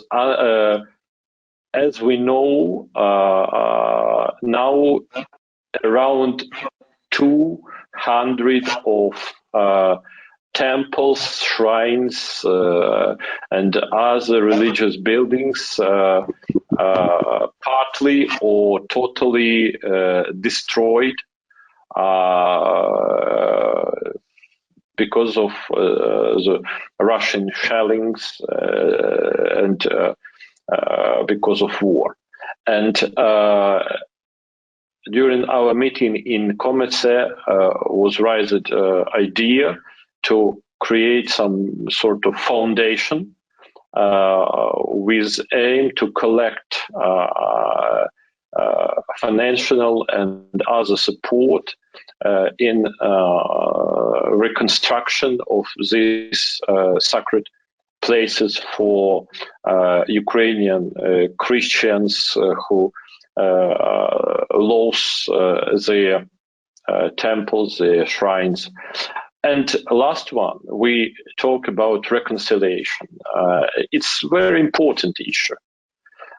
as we know now, around 200 of temples, shrines, and other religious buildings, partly or totally destroyed because of the Russian shellings and because of war. And during our meeting in Comece was raised idea to create some sort of foundation with aim to collect financial and other support in reconstruction of these sacred places for Ukrainian Christians who lost their temples, their shrines. And last one, we talk about reconciliation. It's a very important issue,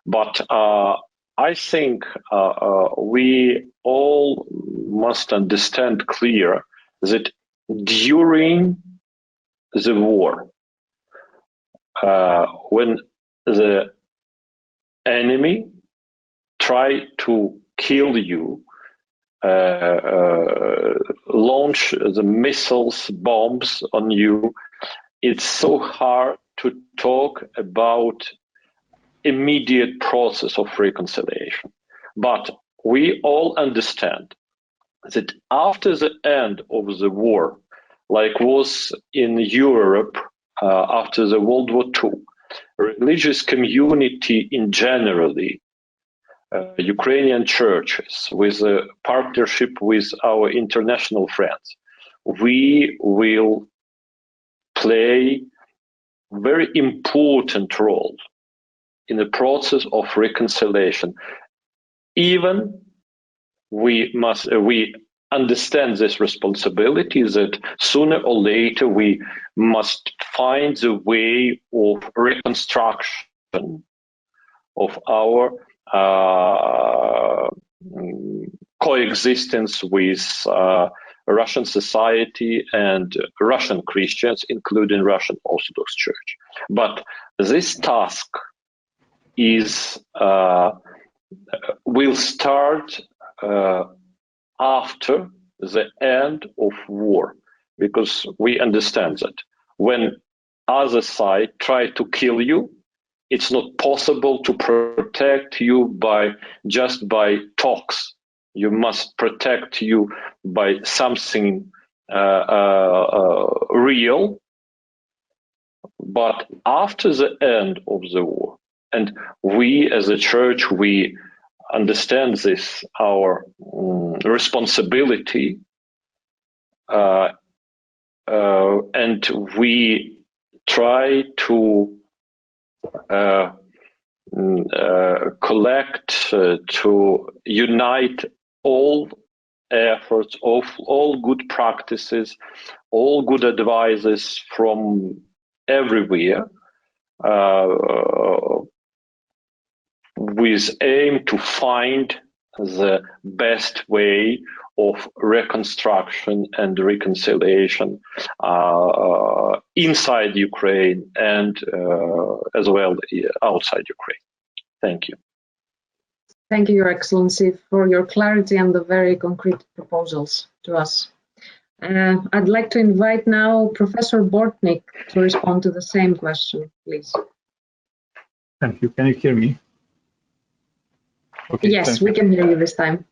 but I think we all must understand clear that during the war, when the enemy try to kill you, launch the missiles, bombs on you, it's so hard to talk about immediate process of reconciliation. But we all understand that after the end of the war, like was in Europe after the World War II, religious community in generally, Ukrainian churches, with a partnership with our international friends, we will play very important role in the process of reconciliation. Even we understand this responsibility that sooner or later we must find the way of reconstruction of our coexistence with Russian society and Russian Christians, including Russian Orthodox Church. But this task is will start after the end of war, because we understand that when other side try to kill you, it's not possible to protect you just by talks. You must protect you by something real. But after the end of the war, and we as a church, we understand this, our responsibility, and we try to collect, to unite all efforts of all good practices, all good advices from everywhere, with aim to find the best way of reconstruction and reconciliation inside Ukraine and as well outside Ukraine. Thank you. Thank you, Your Excellency, for your clarity and the very concrete proposals to us. I'd like to invite now Professor Bortnik to respond to the same question, please. Thank you. Can you hear me? Okay, yes, we can hear you this time.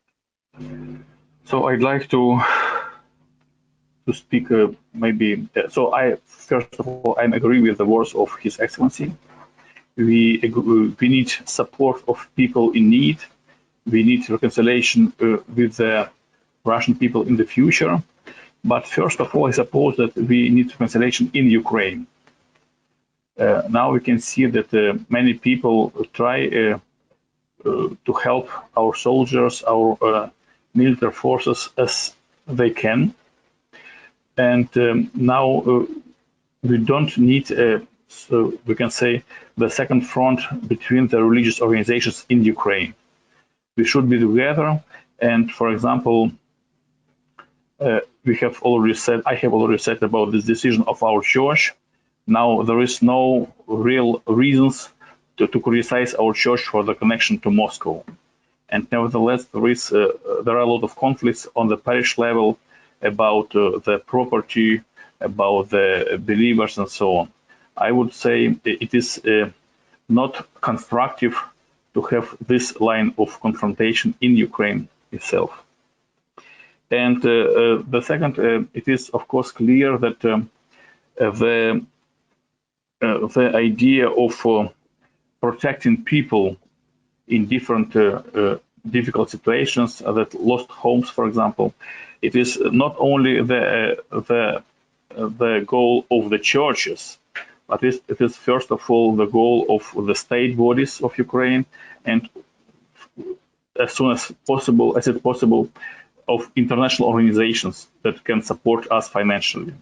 So I'd like to speak maybe. So first of all, I agree with the words of His Excellency. We need support of people in need. We need reconciliation with the Russian people in the future. But first of all, I suppose that we need reconciliation in Ukraine. Now we can see that many people try to help our soldiers, our military forces as they can. And now we don't need, so we can say, the second front between the religious organizations in Ukraine. We should be together. And for example, we have already said, I have already said about this decision of our church. Now there is no real reasons to criticize our church for the connection to Moscow. And nevertheless, there are a lot of conflicts on the parish level about the property, about the believers and so on. I would say it is not constructive to have this line of confrontation in Ukraine itself. And the second, it is of course clear that the idea of protecting people in different difficult situations, that lost homes, for example, it is not only the goal of the churches, but it is first of all the goal of the state bodies of Ukraine, and as soon as possible, of international organizations that can support us financially.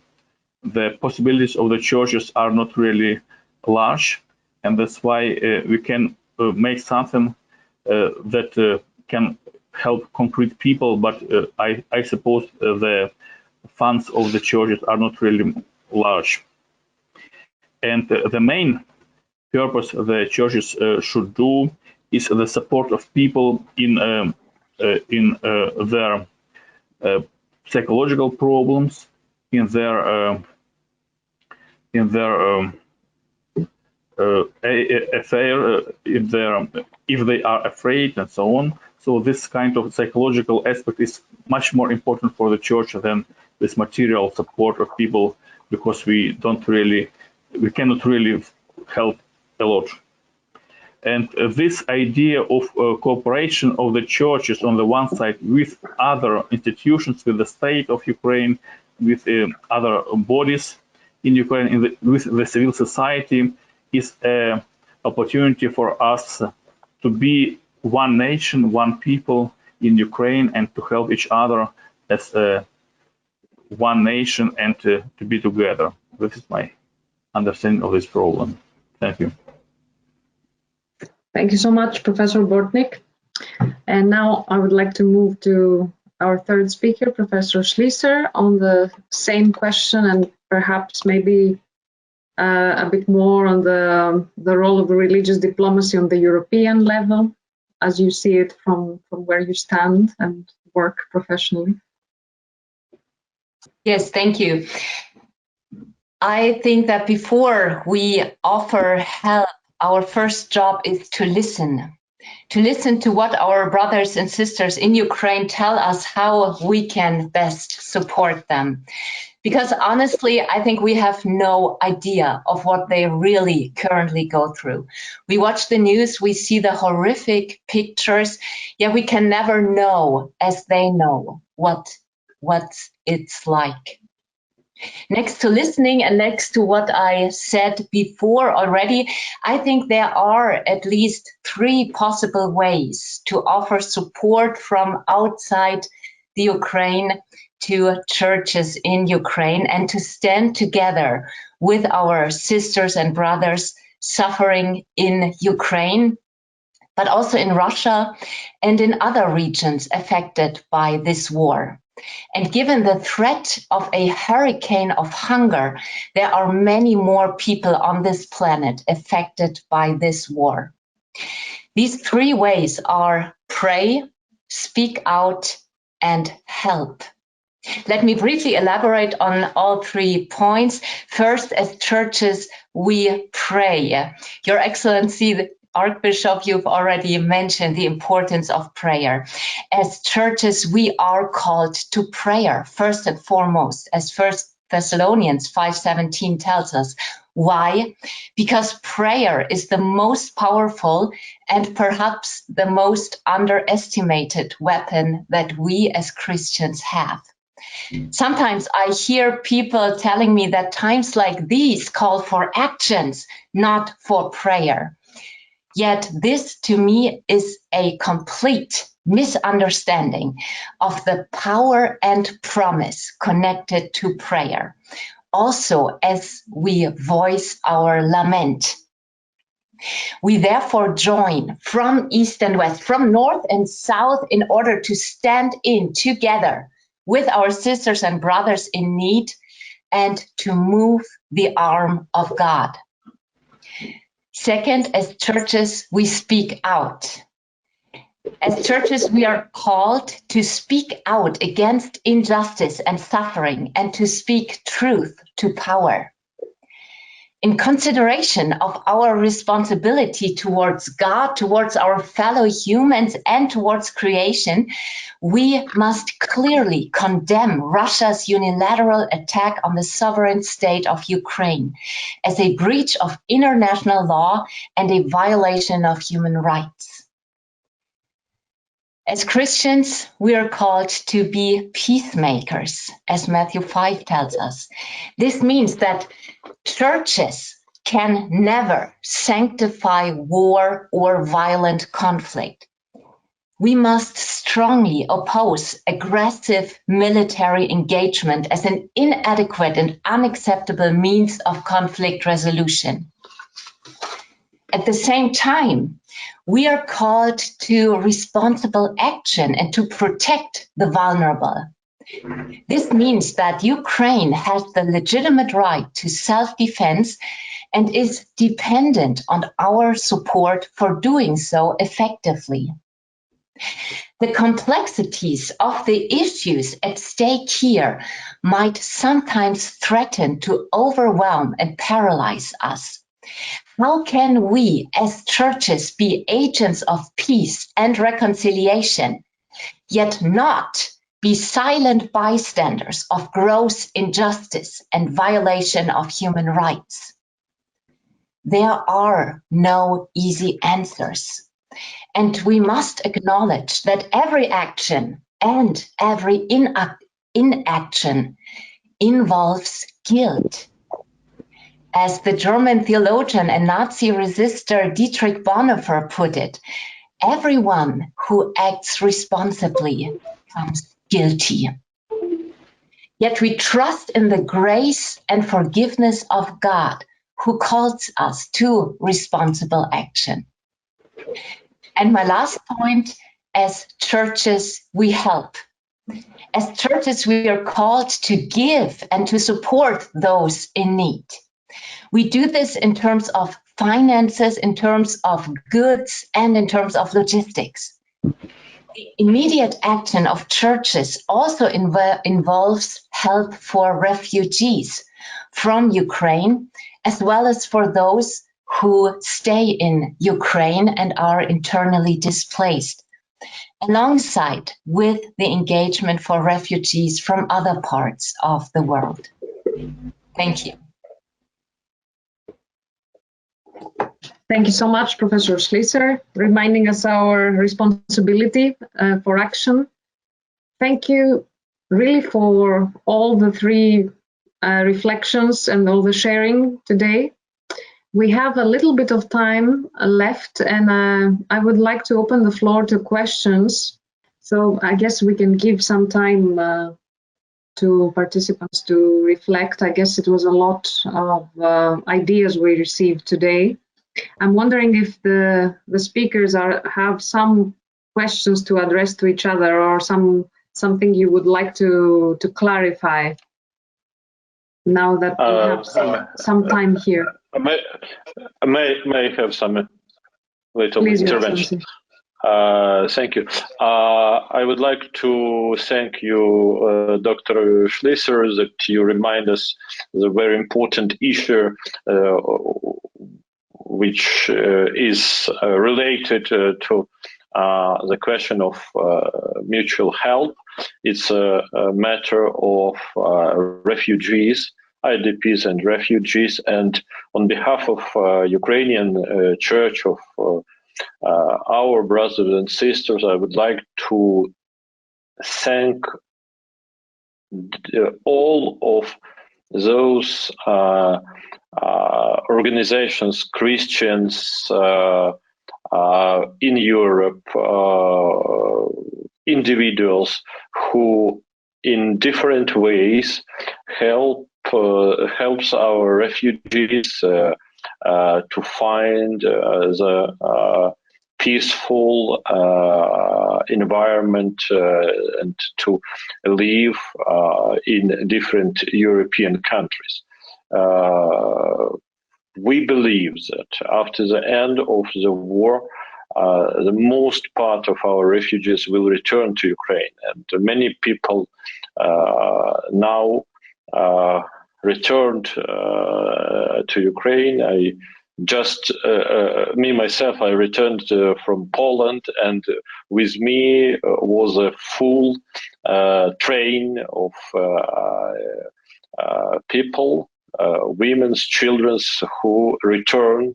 The possibilities of the churches are not really large, and that's why we can make something that can help concrete people, but I suppose the funds of the churches are not really large. And the main purpose the churches should do is the support of people in their psychological problems, in their affair, if they are afraid and so on. So this kind of psychological aspect is much more important for the church than this material support of people, because we cannot really help a lot. And this idea of cooperation of the churches on the one side with other institutions, with the state of Ukraine, with other bodies in Ukraine, with the civil society, is an opportunity for us to be one nation, one people in Ukraine, and to help each other as one nation and to be together. This is my understanding of this problem. Thank you. Thank you so much, Professor Bortnik. And now I would like to move to our third speaker, Professor Schließer, on the same question, and perhaps maybe a bit more on the role of religious diplomacy on the European level, as you see it from where you stand and work professionally. Yes, thank you. I think that before we offer help, our first job is to listen to what our brothers and sisters in Ukraine tell us, how we can best support them. Because honestly, I think we have no idea of what they really currently go through. We watch the news, we see the horrific pictures, yet we can never know, as they know, what it's like. Next to listening and next to what I said before already, I think there are at least 3 possible ways to offer support from outside the Ukraine to churches in Ukraine, and to stand together with our sisters and brothers suffering in Ukraine, but also in Russia and in other regions affected by this war. And given the threat of a hurricane of hunger, there are many more people on this planet affected by this war. These three ways are pray, speak out, and help. Let me briefly elaborate on all 3 points. First, as churches, we pray. Your Excellency, the Archbishop, you've already mentioned the importance of prayer. As churches, we are called to prayer, first and foremost, as 1 Thessalonians 5:17 tells us. Why? Because prayer is the most powerful and perhaps the most underestimated weapon that we as Christians have. Sometimes I hear people telling me that times like these call for actions, not for prayer. Yet this, to me, is a complete misunderstanding of the power and promise connected to prayer. Also, as we voice our lament. We therefore join from east and west, from north and south, in order to stand in together with our sisters and brothers in need and to move the arm of God. Second, as churches, we speak out. As churches, we are called to speak out against injustice and suffering and to speak truth to power. In consideration of our responsibility towards God, towards our fellow humans, and towards creation, we must clearly condemn Russia's unilateral attack on the sovereign state of Ukraine as a breach of international law and a violation of human rights. As Christians, we are called to be peacemakers, as Matthew 5 tells us. This means that churches can never sanctify war or violent conflict. We must strongly oppose aggressive military engagement as an inadequate and unacceptable means of conflict resolution. At the same time, we are called to responsible action and to protect the vulnerable. This means that Ukraine has the legitimate right to self-defense and is dependent on our support for doing so effectively. The complexities of the issues at stake here might sometimes threaten to overwhelm and paralyze us. How can we as churches be agents of peace and reconciliation, yet not be silent bystanders of gross injustice and violation of human rights? There are no easy answers, and we must acknowledge that every action and every inaction involves guilt. As the German theologian and Nazi resistor Dietrich Bonhoeffer put it, everyone who acts responsibly becomes guilty. Yet we trust in the grace and forgiveness of God, who calls us to responsible action. And my last point, as churches, we help. As churches, we are called to give and to support those in need. We do this in terms of finances, in terms of goods, and in terms of logistics. The immediate action of churches also involves help for refugees from Ukraine, as well as for those who stay in Ukraine and are internally displaced, alongside with the engagement for refugees from other parts of the world. Thank you. Thank you so much, Professor Schließer, reminding us our responsibility for action. Thank you really for all the 3 reflections and all the sharing today. We have a little bit of time left, and I would like to open the floor to questions. So I guess we can give some time to participants to reflect. I guess it was a lot of ideas we received today. I'm wondering if the speakers have some questions to address to each other, or something you would like to clarify now that we have some time here. May I have some little Please, intervention? Thank you. I would like to thank you, Dr. Schlisser, that you remind us the very important issue which is related to the question of mutual help. It's a matter of refugees, IDPs and refugees, and on behalf of Ukrainian Church of our brothers and sisters, I would like to thank all of those organizations, Christians in Europe, individuals who in different ways helps our refugees to find the peaceful environment and to live in different European countries. We believe that after the end of the war, the most part of our refugees will return to Ukraine, and many people now returned to Ukraine. I just me myself, I returned from Poland, and with me was a full train of people, women, children who return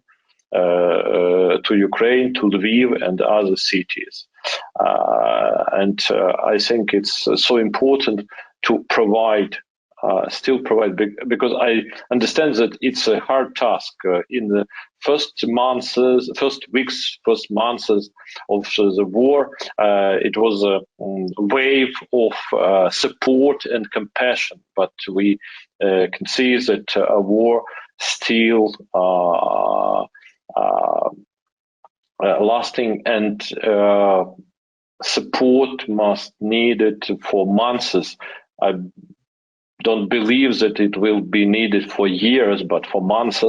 to Ukraine, to Lviv and other cities. And I think it's so important to provide, still provide, because I understand that it's a hard task. In the first months of the war, it was a wave of support and compassion, but we can see that a war still lasting, and support must needed for months. I don't believe that it will be needed for years, but for months,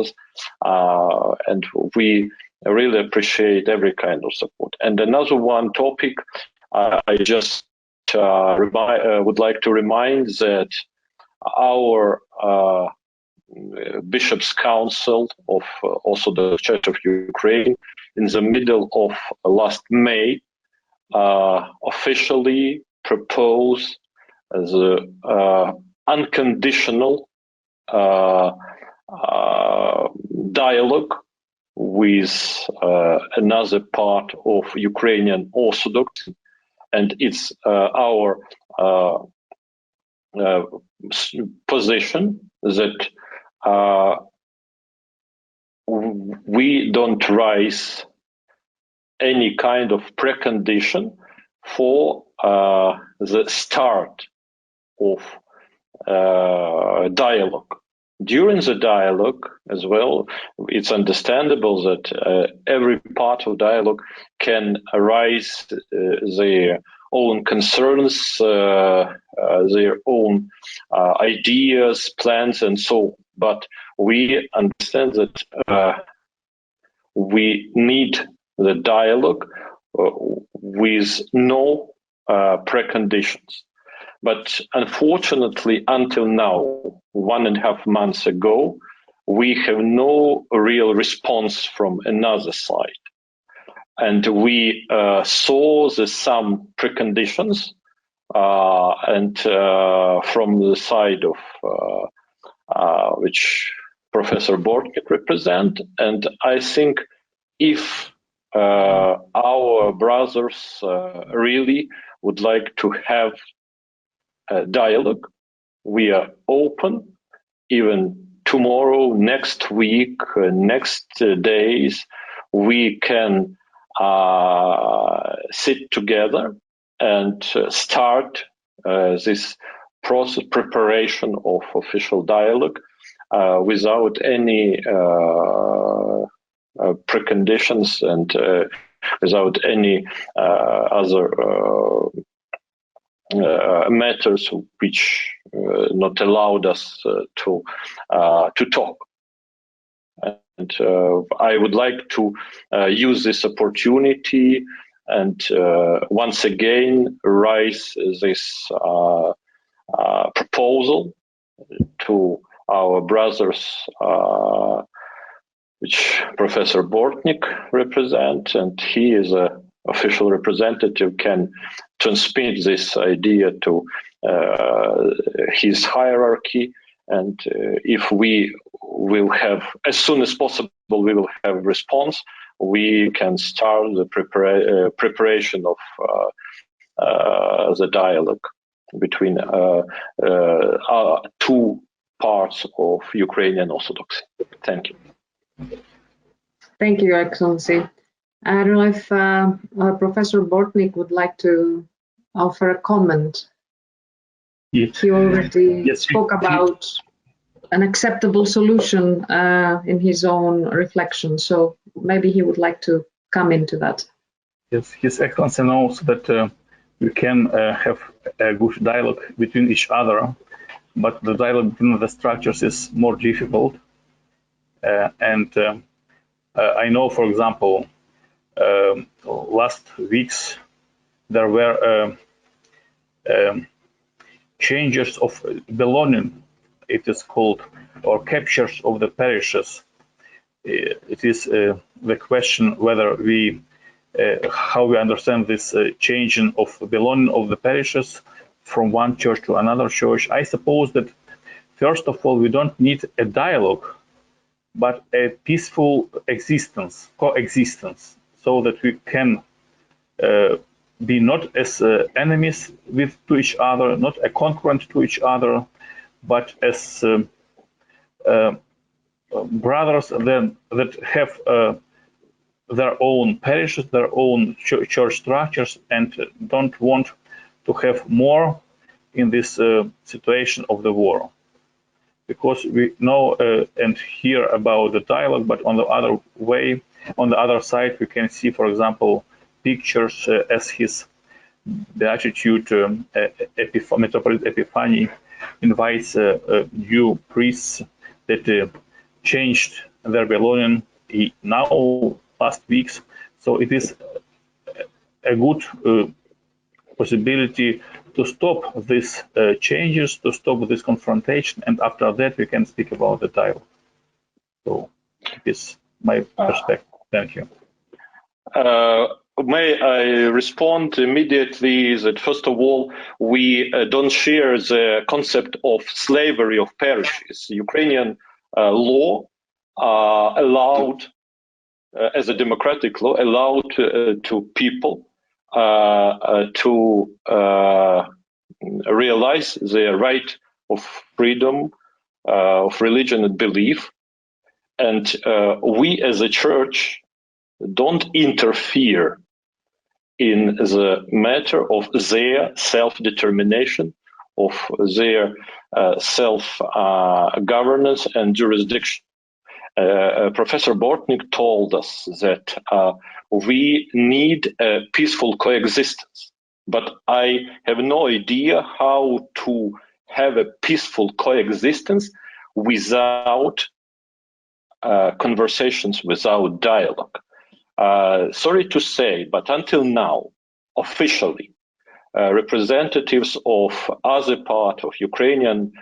and we really appreciate every kind of support. And another one topic, I just would like to remind that our Bishops' Council of also the Church of Ukraine, in the middle of last May, officially proposed the unconditional dialogue with another part of Ukrainian Orthodoxy, and it's our position that we don't raise any kind of precondition for the start of dialogue. During the dialogue as well, it's understandable that every part of dialogue can arise their own concerns, their own ideas, plans, and so on. But we understand that we need the dialogue with no preconditions. But unfortunately, until now, 1.5 months ago, we have no real response from another side. And we saw some preconditions and from the side of which Professor Bortnik represent. And I think if our brothers really would like to have a dialogue, we are open, even tomorrow, next week, next days, we can sit together and start this process, preparation of official dialogue without any preconditions and without any other matters which not allowed us to talk. And I would like to use this opportunity and once again raise this proposal to our brothers, which Professor Bortnik represents, and he is an official representative, can transmit this idea to his hierarchy. And if we will have, as soon as possible, we will have response, we can start the preparation of the dialogue between two parts of Ukrainian Orthodoxy. Thank you. Thank you, Your Excellency. I don't know if Professor Bortnik would like to offer a comment. Yes. He already spoke about an acceptable solution in his own reflection, so maybe he would like to come into that. Yes, His Excellency knows that we can have a good dialogue between each other, but the dialogue between the structures is more difficult. I know, for example, last weeks there were changes of belonging, it is called, or captures of the parishes. It is the question whether we, how we understand this changing of belonging of the parishes from one church to another church. I suppose that first of all, we don't need a dialogue, but a peaceful coexistence, so that we can be not as enemies to each other, not a concurrent to each other, but as brothers that have their own parishes, their own church structures, and don't want to have more in this situation of the war. Because we know and hear about the dialogue, but on the other side, we can see, for example, pictures as the attitude Metropolitan Epiphany invites new priests that changed their belonging now last weeks. So it is a good possibility to stop these changes, to stop this confrontation, and after that we can speak about the dialogue. So it is my perspective. Thank you. May I respond immediately that first of all, we don't share the concept of slavery of parishes. Ukrainian law allowed, as a democratic law, allowed to people to realize their right of freedom of religion and belief. And we as a church don't interfere in the matter of their self-determination, of their self-governance and jurisdiction. Professor Bortnik told us that we need a peaceful coexistence, but I have no idea how to have a peaceful coexistence without conversations, without dialogue. Sorry to say, but until now, officially, representatives of other part of Ukrainian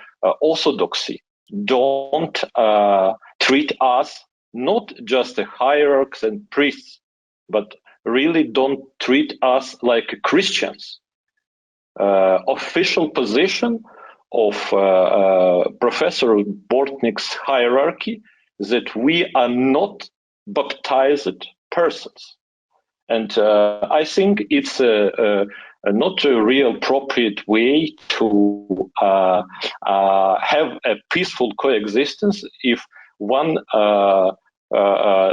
Orthodoxy don't treat us, not just the hierarchs and priests, but really don't treat us like Christians. Official position of Professor Bortnik's hierarchy that we are not baptized persons. And I think it's not a real appropriate way to have a peaceful coexistence if one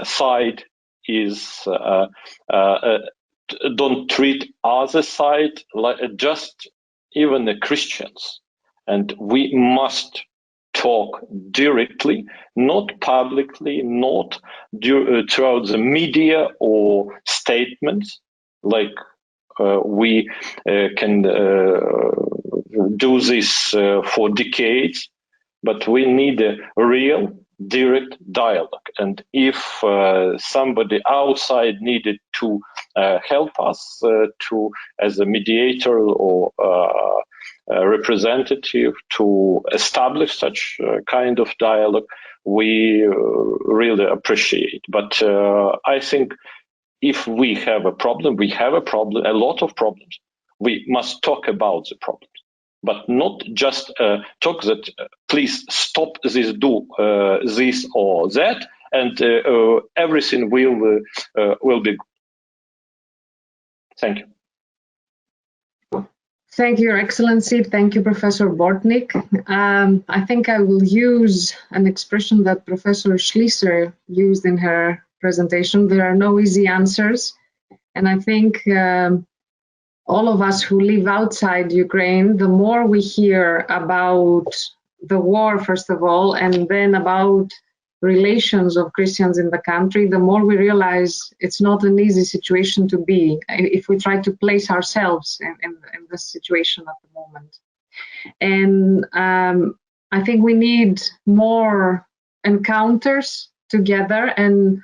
side is don't treat other side like just even the Christians. And we must talk directly, not publicly, not throughout the media or statements like we can do this for decades, but we need a real direct dialogue. And if somebody outside needed to help us to, as a mediator or a representative, to establish such kind of dialogue, we really appreciate. But I think if we have a problem, a lot of problems. We must talk about the problems, but not just talk that please stop this, do this or that, and everything will be good. Thank you. Thank you, Your Excellency. Thank you, Professor Bortnik. I think I will use an expression that Professor Schließer used in her presentation. There are no easy answers. And I think all of us who live outside Ukraine, the more we hear about the war, first of all, and then about relations of Christians in the country, the more we realize it's not an easy situation to be if we try to place ourselves in this situation at the moment. And I think we need more encounters together, and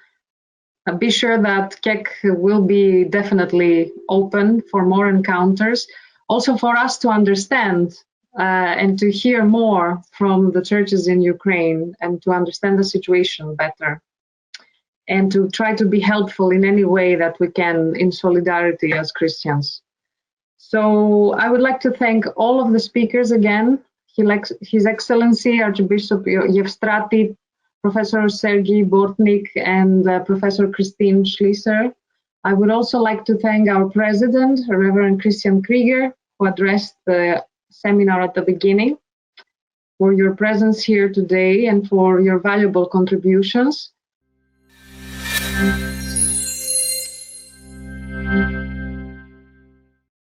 be sure that KEK will be definitely open for more encounters, also for us to understand and to hear more from the churches in Ukraine and to understand the situation better, and to try to be helpful in any way that we can in solidarity as Christians. So I would like to thank all of the speakers again, His Excellency Archbishop Yevstrati, Professor Sergei Bortnik, and Professor Christine Schließer. I would also like to thank our president, Reverend Christian Krieger, who addressed the seminar at the beginning, for your presence here today and for your valuable contributions.